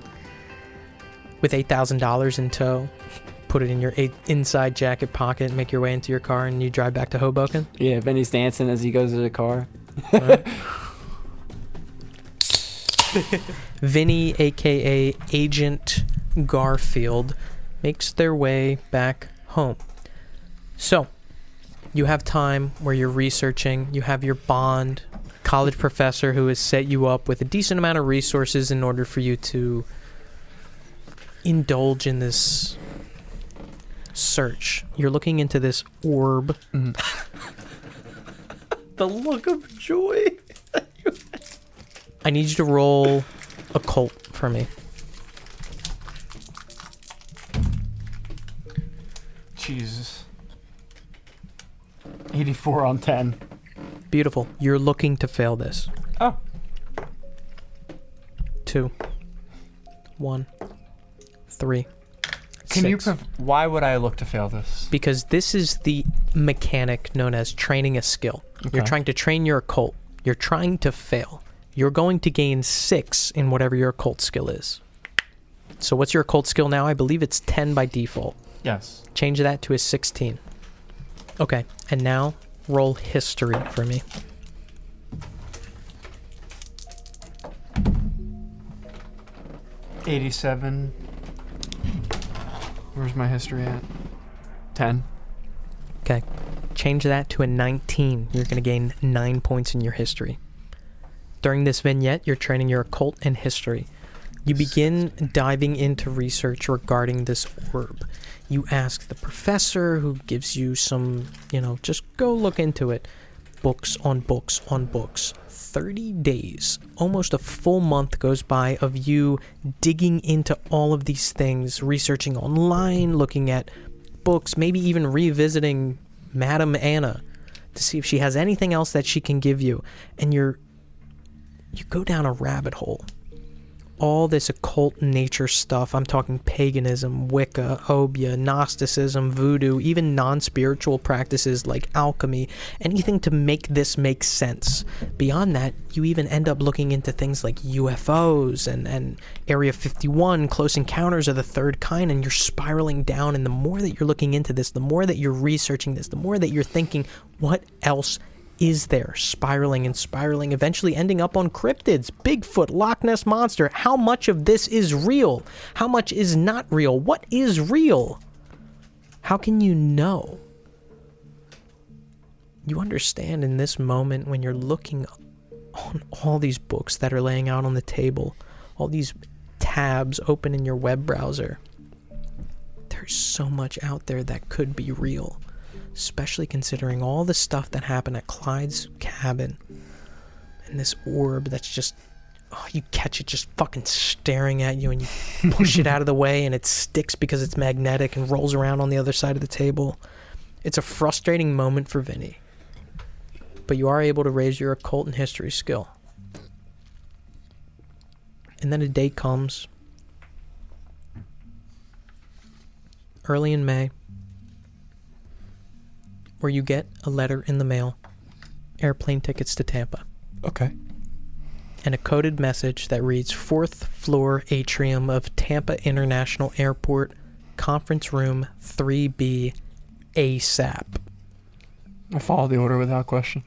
With $8,000 in tow, put it in your inside jacket pocket, make your way into your car, and you drive back to Hoboken? Yeah, Benny's dancing as he goes to the car. Vinny, a.k.a. Agent Garfield, makes their way back home. So, you have time where you're researching, you have your bond, college professor who has set you up with a decent amount of resources in order for you to indulge in this search. You're looking into this orb. The look of joy. I need you to roll occult for me. Jesus. 84 on 10. Beautiful. You're looking to fail this. Oh. 2, 1, 3. Can you 6. why would I look to fail this? Because this is the mechanic known as training a skill. Okay. You're trying to train your occult. You're trying to fail. You're going to gain 6 in whatever your occult skill is. So what's your occult skill now? I believe it's 10 by default. Yes. Change that to a 16. Okay, and now roll history for me. '87. Where's my history at? 10. Okay. Change that to a 19. You're going to gain 9 points in your history. During this vignette, you're training your occult and history. You begin diving into research regarding this orb. You ask the professor, who gives you some, just go look into it. Books on books on books. 30 days, almost a full month goes by of you digging into all of these things, researching online, looking at books, maybe even revisiting Madame Anna to see if she has anything else that she can give you. And you go down a rabbit hole. All this occult nature stuff. I'm talking paganism, Wicca, Obia, Gnosticism, voodoo, even non-spiritual practices like alchemy, anything to make this make sense. Beyond that, you even end up looking into things like UFOs and Area 51, close encounters of the third kind, and you're spiraling down. And the more that you're looking into this, the more that you're researching this, the more that you're thinking, what else is there? Spiraling and spiraling, eventually ending up on cryptids, Bigfoot, Loch Ness Monster. How much of this is real? How much is not real? What is real? How can you know? You understand in this moment when you're looking on all these books that are laying out on the table, all these tabs open in your web browser. There's so much out there that could be real. Especially considering all the stuff that happened at Clyde's cabin. And this orb that's just, you catch it just fucking staring at you and you push it out of the way and it sticks because it's magnetic and rolls around on the other side of the table. It's a frustrating moment for Vinny. But you are able to raise your occult and history skill. And then a day comes. Early in May. Where you get a letter in the mail, airplane tickets to Tampa. Okay. And a coded message that reads, 4th floor atrium of Tampa International Airport, conference room 3B, ASAP. I follow the order without question.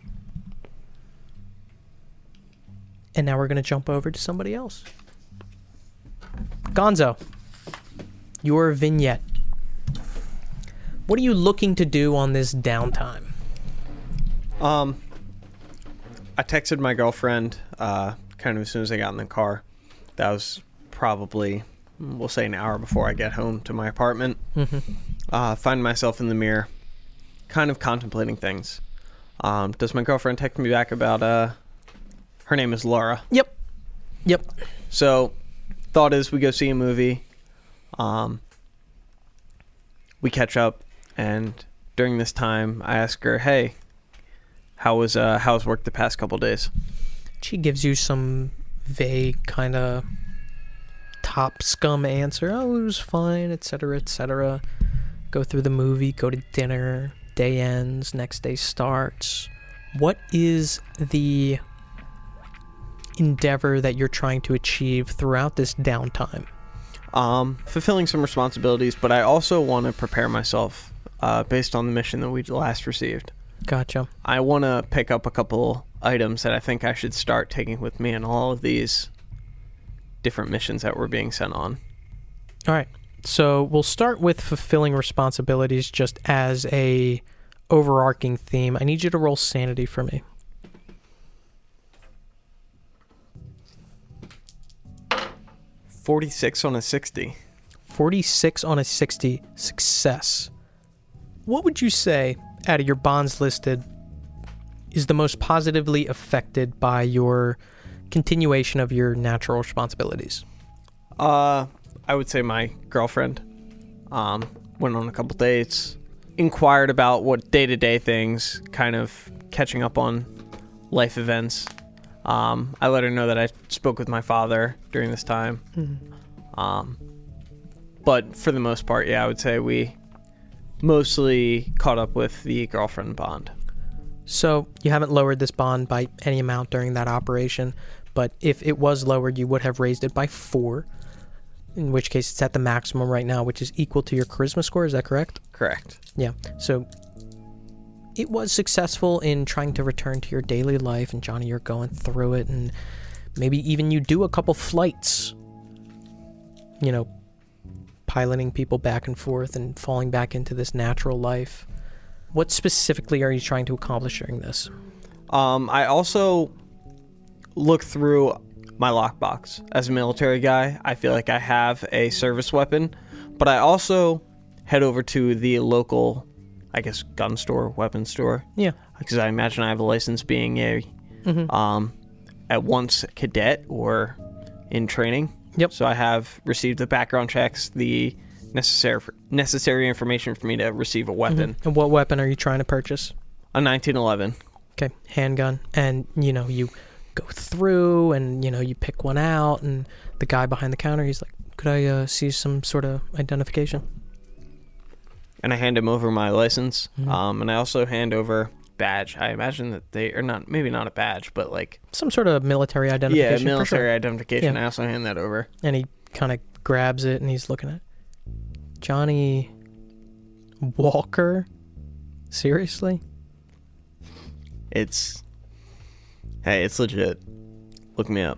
And now we're going to jump over to somebody else. Gonzo, your vignette. What are you looking to do on this downtime? I texted my girlfriend kind of as soon as I got in the car. That was probably, we'll say, an hour before I get home to my apartment. Find myself in the mirror, kind of contemplating things. Does my girlfriend text me back about, her name is Laura. Yep. So, thought is we go see a movie. We catch up. And during this time, I ask her, "Hey, how's work the past couple days?" She gives you some vague kind of top scum answer. Oh, it was fine, etc., etc. Go through the movie, go to dinner, day ends, next day starts. What is the endeavor that you're trying to achieve throughout this downtime? Fulfilling some responsibilities, but I also want to prepare myself based on the mission that we last received. Gotcha. I want to pick up a couple items that I think I should start taking with me in all of these different missions that we're being sent on. All right. So we'll start with fulfilling responsibilities just as a overarching theme. I need you to roll sanity for me. 46 on a 60. 46 on a 60. Success. What would you say, out of your bonds listed, is the most positively affected by your continuation of your natural responsibilities? I would say my girlfriend. Went on a couple dates. Inquired about what day-to-day things, kind of catching up on life events. I let her know that I spoke with my father during this time. But for the most part, yeah, I would say we mostly caught up with the girlfriend bond. So you haven't lowered this bond by any amount during that operation, but if it was lowered, you would have raised it by 4, in which case it's at the maximum right now, which is equal to your charisma score. Is that correct? Correct. Yeah. So it was successful in trying to return to your daily life, and Johnny, you're going through it, and maybe even you do a couple flights, you know, piloting people back and forth and falling back into this natural life. What specifically are you trying to accomplish during this? I also look through my lockbox. As a military guy, I feel like I have a service weapon, but I also head over to the local, I guess, gun store, weapon store. Yeah. Because I imagine I have a license being a at once cadet or in training. Yep. So I have received the background checks, the necessary information for me to receive a weapon. And what weapon are you trying to purchase? A 1911. Okay, handgun. And, you know, you go through and, you know, you pick one out, and the guy behind the counter, he's like, could I see some sort of identification? And I hand him over my license. And I also hand over badge. I imagine that they are not, maybe not a badge, but like Some sort of military identification. yeah, military for sure. identification. Yeah. I also hand that over. And he kind of grabs it, and he's looking at it. Johnny Walker? Seriously? It's legit. Look me up.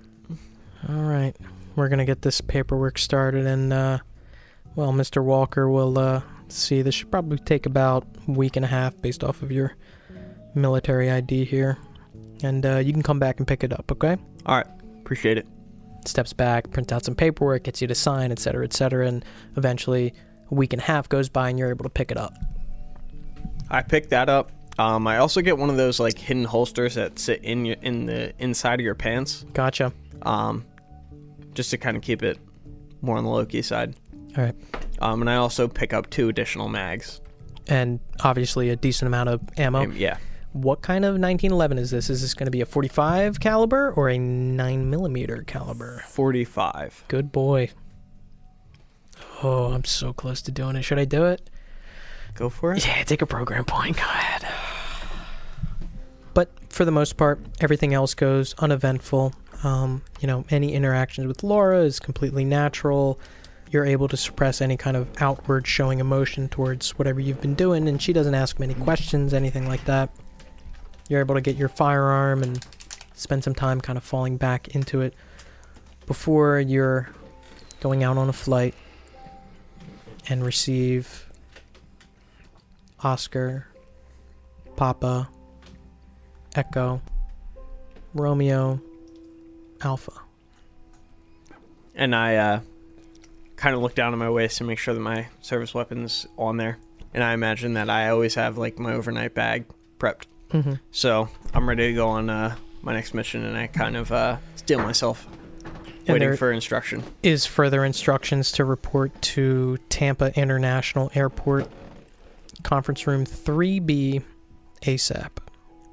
All right. We're going to get this paperwork started, and, well, Mr. Walker will see. This should probably take about a week and a half based off of your military ID here. And you can come back and pick it up, okay? All right. Appreciate it. Steps back, prints out some paperwork, gets you to sign, etc., and eventually a week and a half goes by and you're able to pick it up. I picked that up. I also get one of those like hidden holsters that sit in the inside of your pants. Gotcha. Just to kind of keep it more on the low-key side. All right. And I also pick up 2 additional mags. And obviously a decent amount of ammo. Yeah. What kind of 1911 is this? Is this going to be a 45 caliber or a 9mm caliber? 45. Good boy. Oh, I'm so close to doing it. Should I do it? Go for it. Yeah, take a program point. Go ahead. But for the most part, everything else goes uneventful. You know, any interactions with Laura is completely natural. You're able to suppress any kind of outward showing emotion towards whatever you've been doing, and she doesn't ask many questions, anything like that. You're able to get your firearm and spend some time kind of falling back into it before you're going out on a flight and receive Oscar, Papa, Echo, Romeo, Alpha. And I kind of look down at my waist to make sure that my service weapon's on there. And I imagine that I always have like my overnight bag prepped. Mm-hmm. So I'm ready to go on my next mission, and I kind of steel myself, waiting for instruction. Is further instructions to report to Tampa International Airport, conference room 3B, ASAP.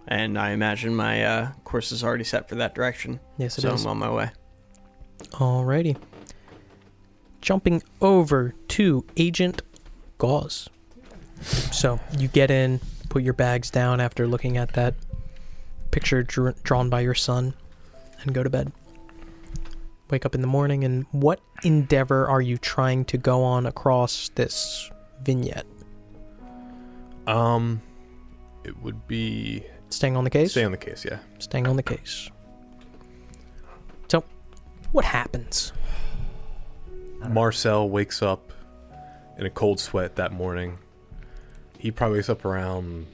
And I imagine my course is already set for that direction. Yes, it so is. I'm on my way. Alrighty. Jumping over to Agent Gauze. So you get in, put your bags down after looking at that picture drawn by your son, and go to bed. Wake up in the morning, and what endeavor are you trying to go on across this vignette? It would be Staying on the case? stay on the case, yeah. Staying on the case. So, what happens? Marcel wakes up in a cold sweat that morning. He probably wakes up around,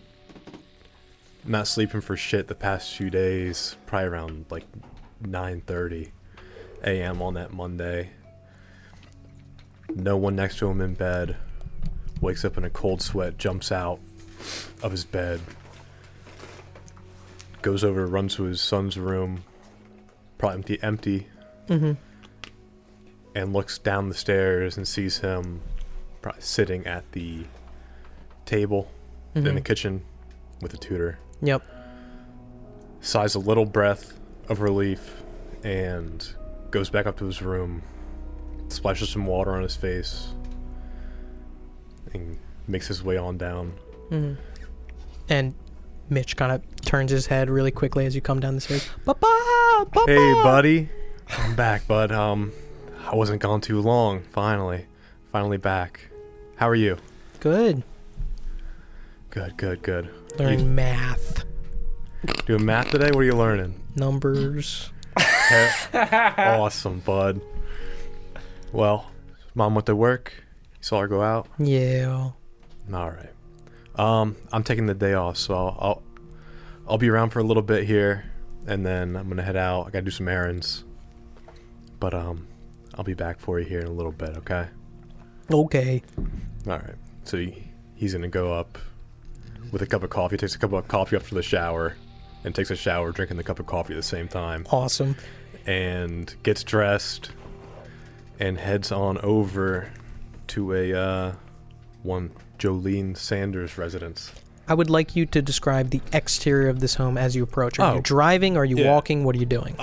not sleeping for shit the past few days, probably around like 9:30 a.m. on that Monday. No one next to him in bed. Wakes up in a cold sweat, jumps out of his bed, goes over, runs to his son's room, probably empty, Mm-hmm. and looks down the stairs and sees him probably sitting at the table in the kitchen with a tutor. Yep. Sighs a little breath of relief and goes back up to his room, splashes some water on his face, and makes his way on down. Mm-hmm. And Mitch kind of turns his head really quickly as you come down the stairs. Papa! Papa! Hey, buddy. I'm back, bud. I wasn't gone too long. Finally back. How are you? Good. Good. Learning math, Doing math today? What are you learning? numbers. Awesome, bud. Well, Mom went to work. You saw her go out. Yeah. All right. I'm taking the day off, so I'll be around for a little bit here, and then I'm gonna head out. I gotta do some errands, but I'll be back for you here in a little bit. Okay. Okay. All right. So he's gonna go up with a cup of coffee. Takes a cup of coffee up to the shower, and takes a shower, drinking the cup of coffee at the same time. Awesome. And gets dressed and heads on over to a one Jolene Sanders residence. I would like you to describe the exterior of this home as you approach. Are you driving? Are you walking? What are you doing?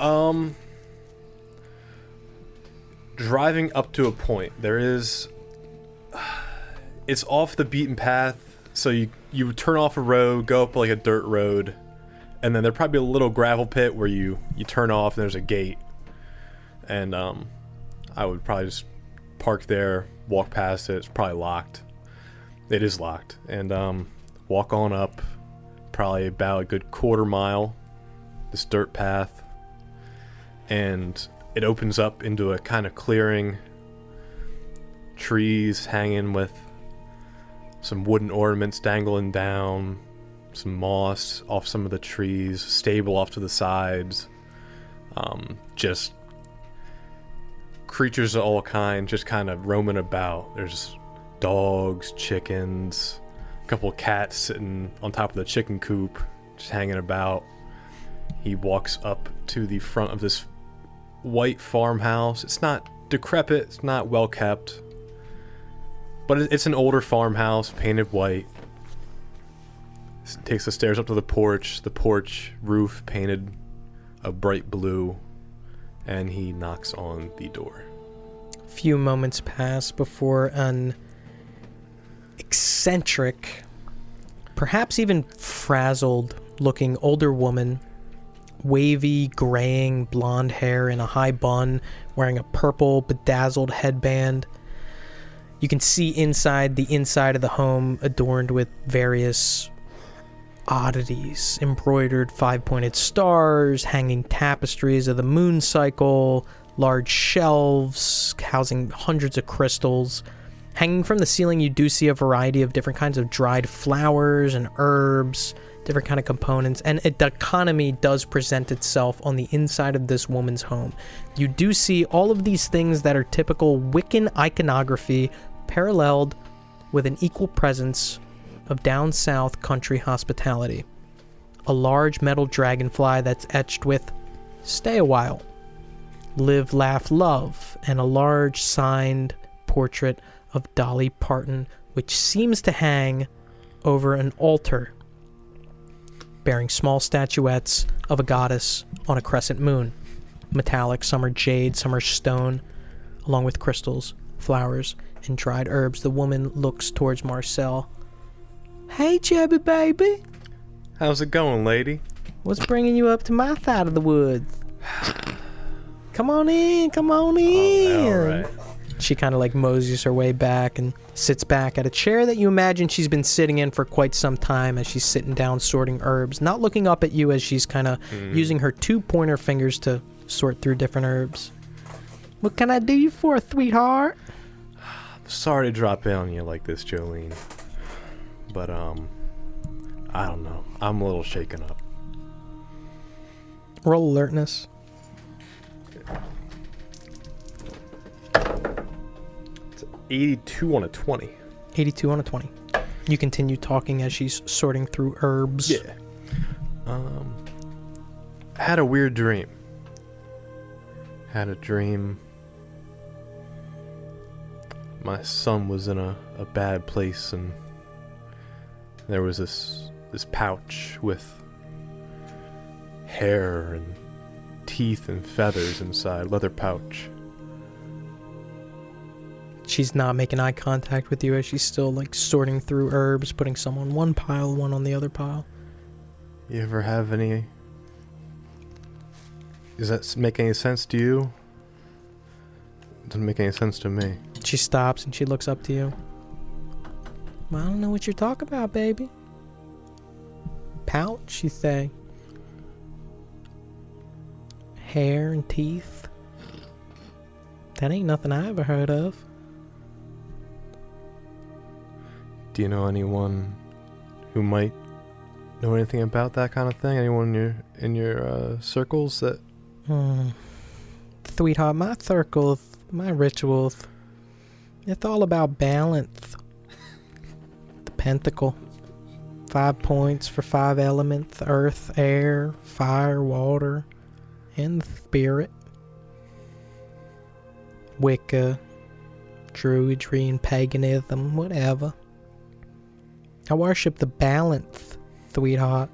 Driving up to a point. There is... It's off the beaten path, so you would turn off a road, go up like a dirt road, and then there'd probably be a little gravel pit where you turn off and there's a gate. And I would probably just park there, walk past it. It's probably locked. It is locked. And walk on up probably about a good quarter mile, this dirt path. And it opens up into a kind of clearing, trees hanging with some wooden ornaments dangling down, some moss off some of the trees, stable off to the sides, just creatures of all kinds just kind of roaming about. There's dogs, chickens, a couple of cats sitting on top of the chicken coop, just hanging about. He walks up to the front of this white farmhouse. It's not decrepit, it's not well kept, but it's an older farmhouse, painted white. Takes the stairs up to the porch roof painted a bright blue, and he knocks on the door. A few moments pass before an eccentric, perhaps even frazzled looking older woman, wavy, graying blonde hair in a high bun, wearing a purple bedazzled headband. You can see the inside of the home adorned with various oddities, embroidered 5-pointed stars, hanging tapestries of the moon cycle, large shelves housing hundreds of crystals. Hanging from the ceiling, you do see a variety of different kinds of dried flowers and herbs, different kind of components, and the economy does present itself on the inside of this woman's home. You do see all of these things that are typical Wiccan iconography paralleled with an equal presence of down south country hospitality. A large metal dragonfly that's etched with "Stay a while," "Live, Laugh, Love," and a large signed portrait of Dolly Parton, which seems to hang over an altar bearing small statuettes of a goddess on a crescent moon. Metallic, some are jade, some are stone, along with crystals, flowers, and dried herbs. The woman looks towards Marcel. "Hey, chubby baby. How's it going, lady?" What's bringing you up to my side of the woods? Come on in. Oh, all right. She kind of like moseys her way back and sits back at a chair that you imagine she's been sitting in for quite some time as she's sitting down sorting herbs, not looking up at you as she's kind of using her 2 pointer fingers to sort through different herbs. "What can I do you for, sweetheart?" Sorry to drop in on you like this, Jolene, but I don't know. I'm a little shaken up. Roll alertness. It's 82 on a 20. 82 on a 20. You continue talking as she's sorting through herbs. Yeah. I had a weird dream. Had a dream my son was in a bad place, and there was this pouch with hair and teeth and feathers inside, leather pouch. She's not making eye contact with you as she's still like sorting through herbs, putting some on one pile, one on the other pile. You ever have any... Does that make any sense to you? It doesn't make any sense to me. She stops and she looks up to you. "Well, I don't know what you're talking about, baby." pouch, you say? Hair and teeth? That ain't nothing I ever heard of. Do you know anyone who might know anything about that kind of thing? Anyone in your circles that? Sweetheart, my circles, my rituals, it's all about balance. The pentacle. 5 points for 5 elements: earth, air, fire, water, and spirit. Wicca, druidry, and paganism, whatever. I worship the balance, sweetheart.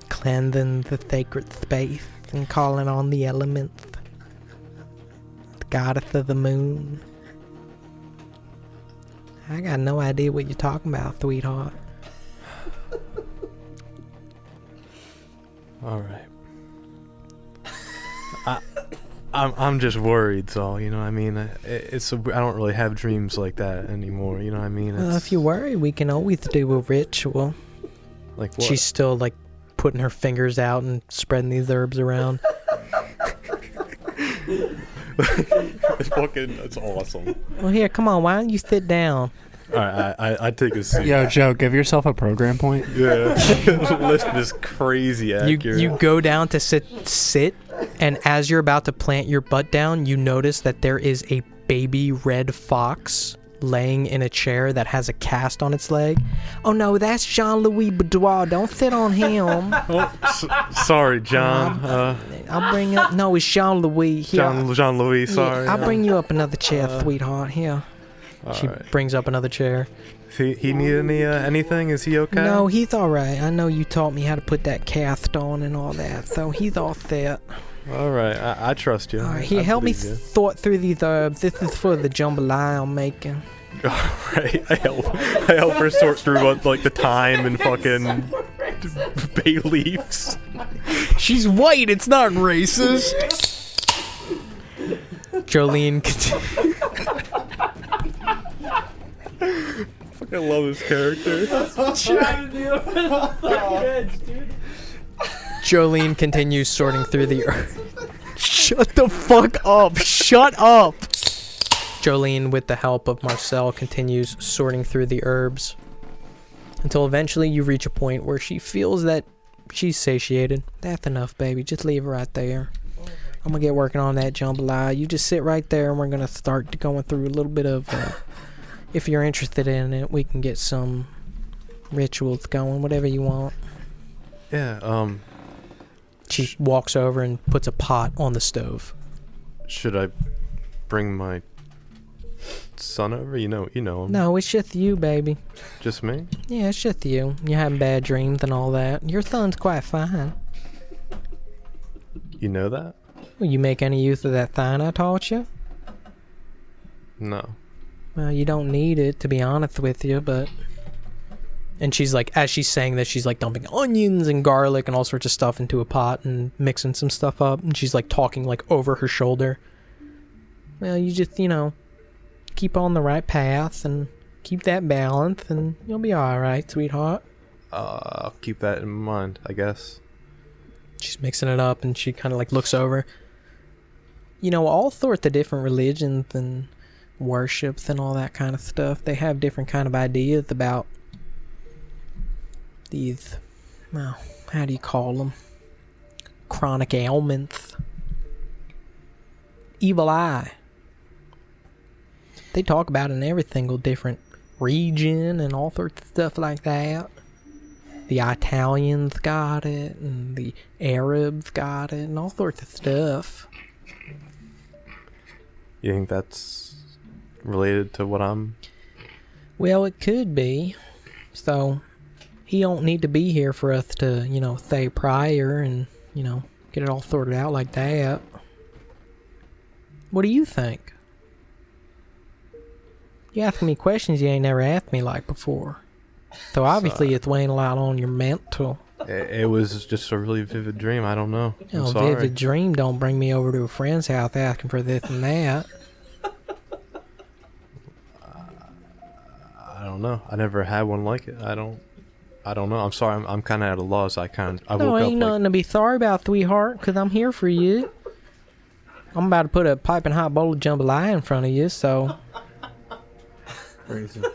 Cleansing the sacred space and calling on the elements. The goddess of the moon. I got no idea what you're talking about, sweetheart. All right. I'm just worried, so you know what I mean. I don't really have dreams like that anymore. You know what I mean. If you worry, we can always do a ritual. Like what? She's still like putting her fingers out and spreading these herbs around. That's awesome. Well, here, come on. Why don't you sit down? All right, I take a seat. Yo, Joe, give yourself a program point. Yeah, list is crazy accurate. You go down to sit, and as you're about to plant your butt down, you notice that there is a baby red fox laying in a chair that has a cast on its leg. Oh no, that's Jean-Louis Boudoir. Don't sit on him. Sorry, John. I'll bring up. No, it's Jean-Louis. Here. Jean-Louis. Sorry. I'll bring you up another chair, sweetheart. Here. She right. brings up another chair. He need anything? Is he okay? No, he's all right. I know you taught me how to put that cast on and all that, so he's all set. All right, I trust you. All right, here, help me sort through these herbs. This is for the jambalaya I'm making. All right, I help her sort through what, like the thyme and fucking bay leaves. She's white. It's not racist. Jolene. I love this character. Jolene continues sorting through the earth. Shut the fuck up. Shut up. Jolene, with the help of Marcel, continues sorting through the herbs until eventually you reach a point where she feels that she's satiated. That's enough, baby. Just leave her right there. I'm gonna get working on that jambalaya. You just sit right there and we're gonna start going through a little bit of if you're interested in it, we can get some rituals going, whatever you want. Yeah, She walks over and puts a pot on the stove. should I bring my son over? You know him. No, it's just you, baby. Just me? Yeah, it's just you. You're having bad dreams and all that. Your son's quite fine. You know that? Will you make any use of that thine I taught you? No. Well, you don't need it, to be honest with you, but... And she's like, as she's saying this, she's like dumping onions and garlic and all sorts of stuff into a pot and mixing some stuff up. And she's like talking like over her shoulder. Well, you just, keep on the right path and keep that balance and you'll be alright, sweetheart. I'll keep that in mind, I guess. She's mixing it up and she kind of like looks over. All sorts of different religions and worships and all that kind of stuff, they have different kind of ideas about these, well, how do you call them? Chronic ailments. Evil eye. They talk about it in every single different region and all sorts of stuff like that. The Italians got it, and the Arabs got it, and all sorts of stuff. You think that's related to what I'm... Well, it could be. So, he don't need to be here for us to, say prior and, get it all sorted out like that. What do you think? You asking me questions you ain't never asked me like before. So obviously it's weighing a lot on your mental. It was just a really vivid dream. I don't know. I'm sorry. Vivid dream don't bring me over to a friend's house asking for this and that. I don't know. I never had one like it. I don't... I don't know. I'm sorry. I'm kind of at a loss. I No, woke up ain't nothing to be sorry about, sweetheart, because I'm here for you. I'm about to put a piping hot bowl of jambalaya in front of you, so...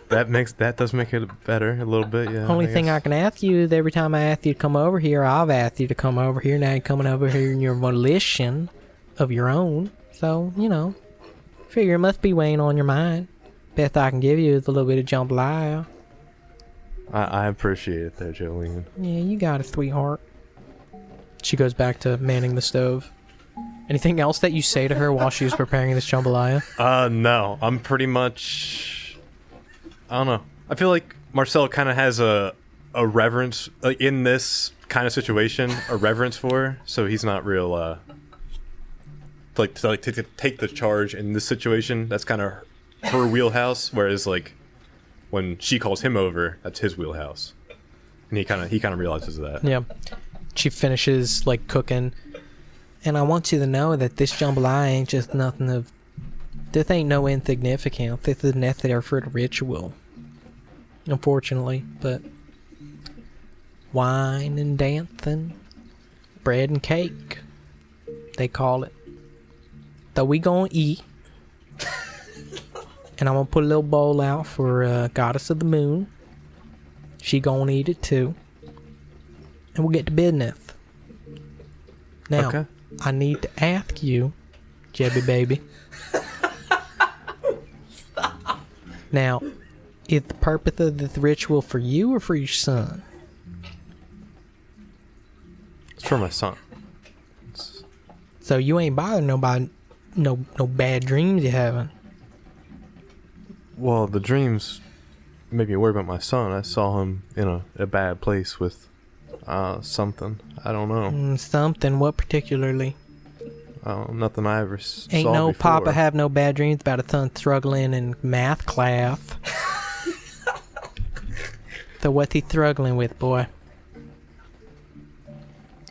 that does make it better a little bit, yeah. Only thing I can ask you is every time I ask you to come over here, I've asked you to come over here. Now you're coming over here in your volition of your own. So, figure it must be weighing on your mind. Best I can give you is a little bit of jambalaya. I appreciate it there, Jolene. Yeah, you got it, sweetheart. She goes back to manning the stove. Anything else that you say to her while she's preparing this jambalaya? No. I'm pretty much... I don't know. I feel like Marcel kind of has a reverence, like in this kind of situation, a reverence for her, so he's not real, to take the charge in this situation. That's kind of her wheelhouse, whereas, like, when she calls him over, that's his wheelhouse. And he kind of realizes that. Yeah. She finishes, like, cooking. And I want you to know that this jambalaya ain't just nothing of... This ain't no insignificant. This is necessary for the ritual. Unfortunately, but... Wine and dancing. Bread and cake. They call it. So we gonna eat. And I'm gonna put a little bowl out for Goddess of the Moon. She gonna eat it too. And we'll get to business. Now, Okay. I need to ask you, Jebby baby. Now, is the purpose of this ritual for you or for your son? It's for my son. So you ain't bothered nobody, no bad dreams you having. Well, the dreams made me worry about my son. I saw him in a bad place with something. I don't know. Something, what particularly? Nothing I ever saw Ain't no before. papa have no bad dreams about a son struggling in math class. So what's he struggling with, boy?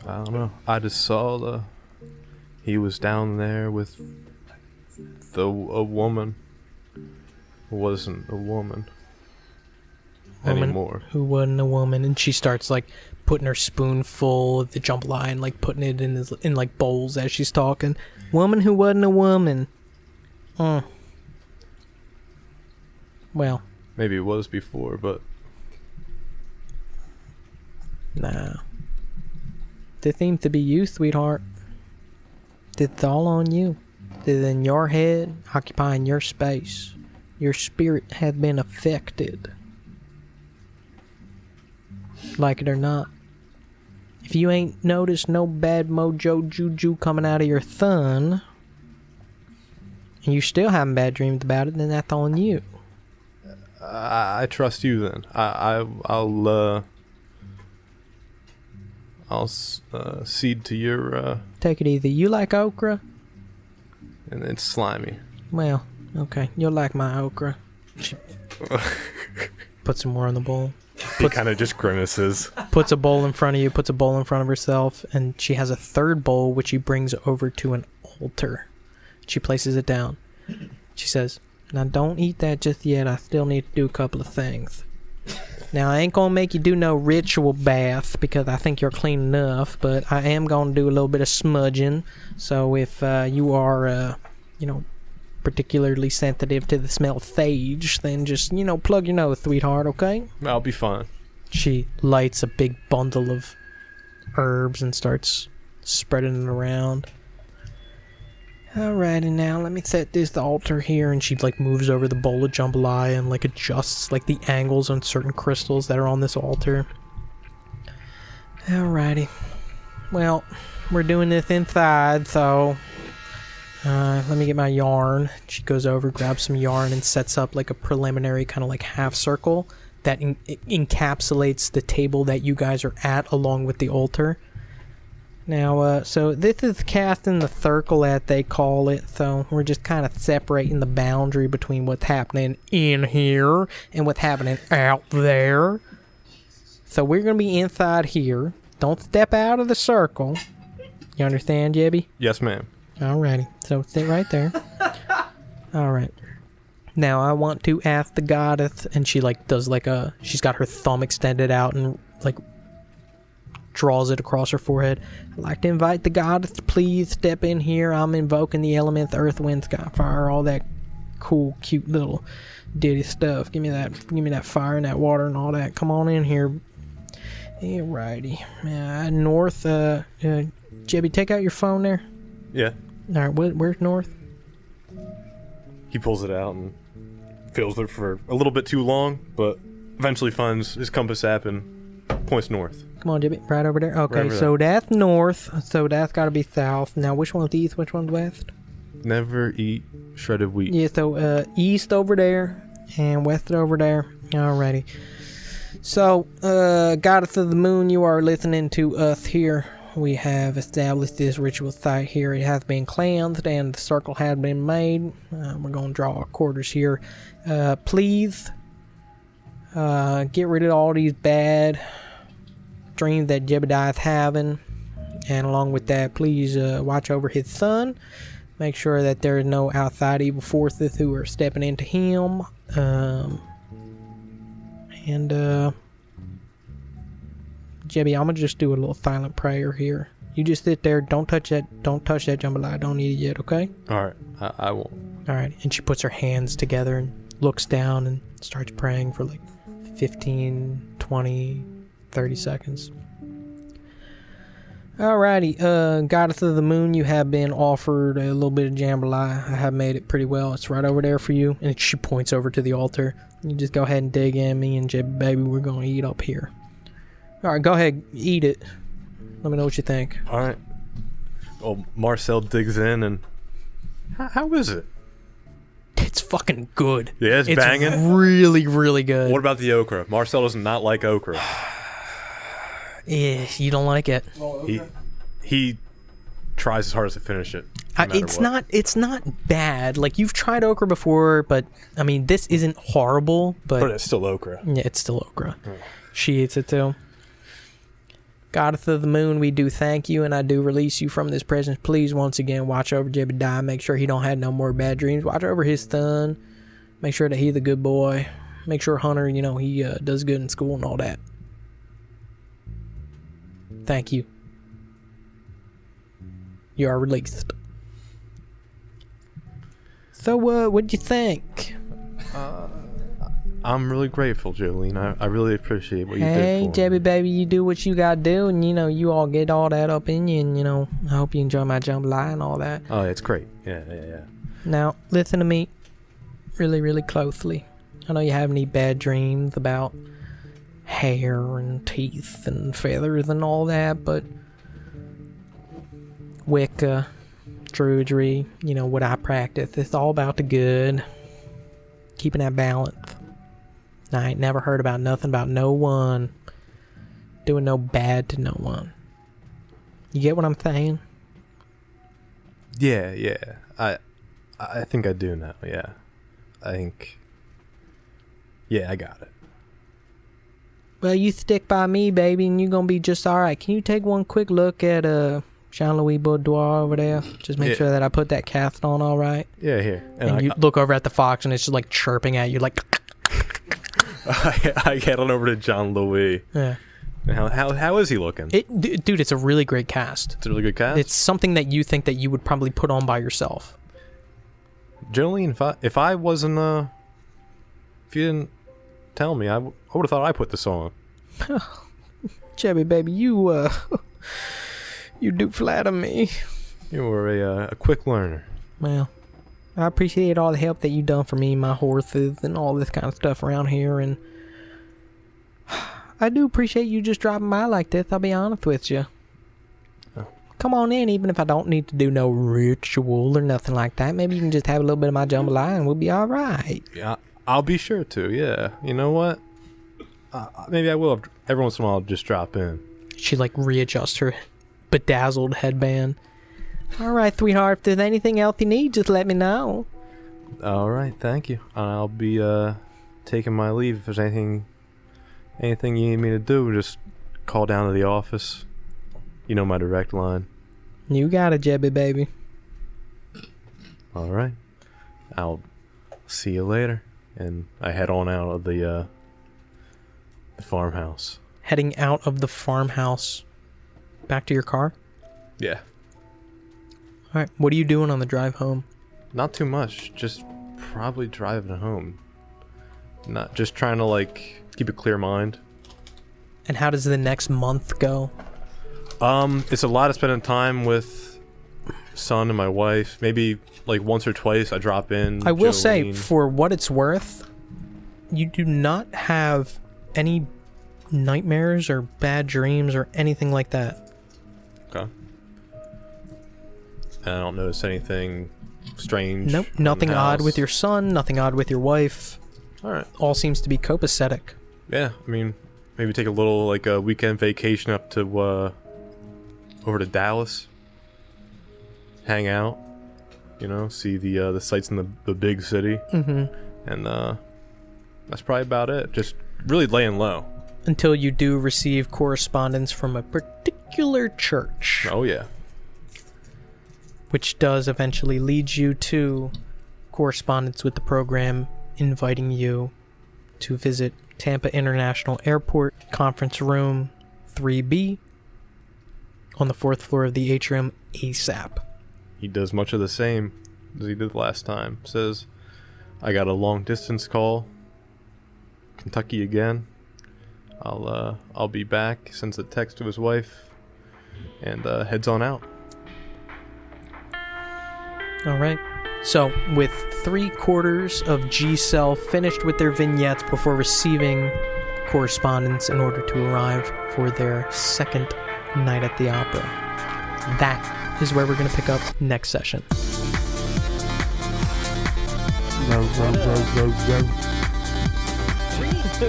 I don't know. I just saw he was down there with a woman who wasn't a woman anymore. Who wasn't a woman, and she starts like putting her spoonful of the jambalaya and like putting it in like bowls as she's talking. Woman who wasn't a woman. Well, Maybe it was before, but nah. This seems to be you, sweetheart. It's all on you. It's in your head, occupying your space. Your spirit has been affected. Like it or not. If you ain't noticed no bad mojo juju coming out of your son, and you still having bad dreams about it, then that's on you. I trust you then. I'll cede to your Take it easy. You like okra? and it's slimy. Well, okay. You'll like my okra. She put some more in the bowl. He kind of just grimaces. Puts a bowl in front of you, puts a bowl in front of herself, and she has a third bowl which she brings over to an altar. She places it down. She says, "Now don't eat that just yet. I still need to do a couple of things. Now I ain't gonna make you do no ritual bath because I think you're clean enough, but I am gonna do a little bit of smudging. So if you are, particularly sensitive to the smell of sage, then just, plug your nose, sweetheart, okay?" I'll be fine. She lights a big bundle of herbs and starts spreading it around. Alrighty, now let me set this altar here, and she moves over the bowl of jambalaya and adjusts the angles on certain crystals that are on this altar. Alrighty. Well, we're doing this inside, so let me get my yarn. She goes over, grabs some yarn, and sets up a preliminary kind of half circle that encapsulates the table that you guys are at along with the altar. Now, so this is casting the circle, as they call it, so we're just kind of separating the boundary between what's happening in here and what's happening out there. So we're going to be inside here. Don't step out of the circle. You understand, Jebby? Yes, ma'am. Alrighty, so sit right there. Alright. Now I want to ask the goddess, and she does she's got her thumb extended out and like draws it across her forehead. I'd like to invite the goddess to please step in here. I'm invoking the elements earth, wind, sky, fire, all that cool, cute little ditty stuff. Give me that fire and that water and all that. Come on in here. Alrighty. North, Jebby, take out your phone there. Yeah. Alright, where's North? He pulls it out and feels it for a little bit too long, but eventually finds his compass app and points north. Come on, Jebby. Right over there? Okay, Right over so that's north. So that's got to be south. Now, which one's east? Which one's west? Never eat shredded wheat. Yeah, so east over there and west over there. Alrighty. So, Goddess of the Moon, you are listening to us here. We have established this ritual site here. It has been cleansed and the circle has been made. We're going to draw our quarters here. Please get rid of all these bad dreams that Jebediah is having. And along with that, please watch over his son. Make sure that there is no outside evil forces who are stepping into him. Jebby, I'm gonna just do a little silent prayer here. You just sit there. Don't touch that jambalaya. I don't need it yet, okay? Alright, I won't. Alright, and she puts her hands together and looks down and starts praying for like 15, 20, 30 seconds. Alrighty, Goddess of the Moon, you have been offered a little bit of jambalaya. I have made it pretty well. It's right over there for you. And she points over to the altar. You just go ahead and dig in. Me and Jebby, baby, we're going to eat up here. Alright, go ahead, eat it. Let me know what you think. Alright. Well, Marcel digs in and... How is it? It's fucking good. Yeah, it's banging? It's really, really good. What about the okra? Marcel does not like okra. Yeah, you don't like it. He tries his hardest to finish it. No matter It's not bad. Like, you've tried okra before, but I mean, this isn't horrible. But it's still okra. Yeah, it's still okra. She eats it too. Goddess of the Moon, we do thank you, and I do release you from this presence. Please, once again, watch over Jebediah. Make sure he don't have no more bad dreams. Watch over his son. Make sure that he's a good boy. Make sure Hunter, he does good in school and all that. Thank you. You are released. So, what'd you think? I'm really grateful, Jolene. I really appreciate what you did for Hey, me. Jebby, baby, you do what you gotta do, and you all get all that up in you, and I hope you enjoy my jambalaya and all that. Oh, it's great. Yeah. Now, listen to me really, really closely. I know you have any bad dreams about hair and teeth and feathers and all that, but Wicca, Druidry, what I practice, it's all about the good, keeping that balance. I ain't never heard about nothing about no one doing no bad to no one. You get what I'm saying? Yeah. I think I do now, yeah. I got it. Well, you stick by me, baby, and you're gonna be just alright. Can you take one quick look at Jean-Louis Boudoir over there? Just make sure that I put that cast on alright. Yeah, here. And you look over at the fox, and it's just like chirping at you, like... I get on over to John Louis. Yeah. How is he looking? Dude, it's a really great cast. It's a really good cast? It's something that you think that you would probably put on by yourself. Jolene, if I wasn't, if you didn't tell me, I would have thought I put this on. Chubby baby, you do flatter me. You were a quick learner. Well, I appreciate all the help that you done for me, my horses, and all this kind of stuff around here, and I do appreciate you just dropping by like this, I'll be honest with you. Oh. Come on in, even if I don't need to do no ritual or nothing like that. Maybe you can just have a little bit of my jambalaya and we'll be alright. Yeah, I'll be sure to, yeah. You know what? Maybe I will every once in a while just drop in. She readjusts her bedazzled headband. Alright, sweetheart, if there's anything else you need, just let me know. Alright, thank you. I'll be taking my leave. If there's anything you need me to do, just call down to the office. You know my direct line. You got it, Jebby baby. Alright. I'll see you later. And I head on out of the farmhouse. heading out of the farmhouse back to your car. Yeah. All right. What are you doing on the drive home? Not too much. Just probably driving home. Not just trying to like keep a clear mind. And how does the next month go? It's a lot of spending time with son and my wife. Maybe like once or twice I drop in. I will say, Jolene. for what it's worth, you do not have any nightmares or bad dreams or anything like that. Okay. And I don't notice anything strange. Nope. in Nothing the odd house. with your son, nothing odd with your wife. All right. All seems to be copacetic. Yeah, I mean, maybe take a little like a weekend vacation up to over to Dallas. Hang out, you know, see the sights in the big city, and that's probably about it. Just really laying low. Until you do receive correspondence from a particular church, Oh yeah. which does eventually lead you to correspondence with the program inviting you to visit Tampa International Airport, conference room 3B, on the 4th floor of the atrium ASAP. He does much of the same as he did last time. Says, I got a long distance call. Kentucky again. I'll be back. Sends a text to his wife and heads on out. All right. So, with 3/4 of G-Cell finished with their vignettes before receiving correspondence in order to arrive for their second night at the opera, that is where we're going to pick up next session.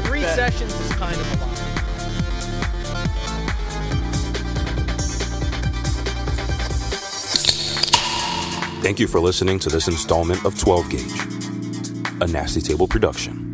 Three sessions is kind of a lot. Thank you for listening to this installment of 12 Gauge, a Nasty Table production.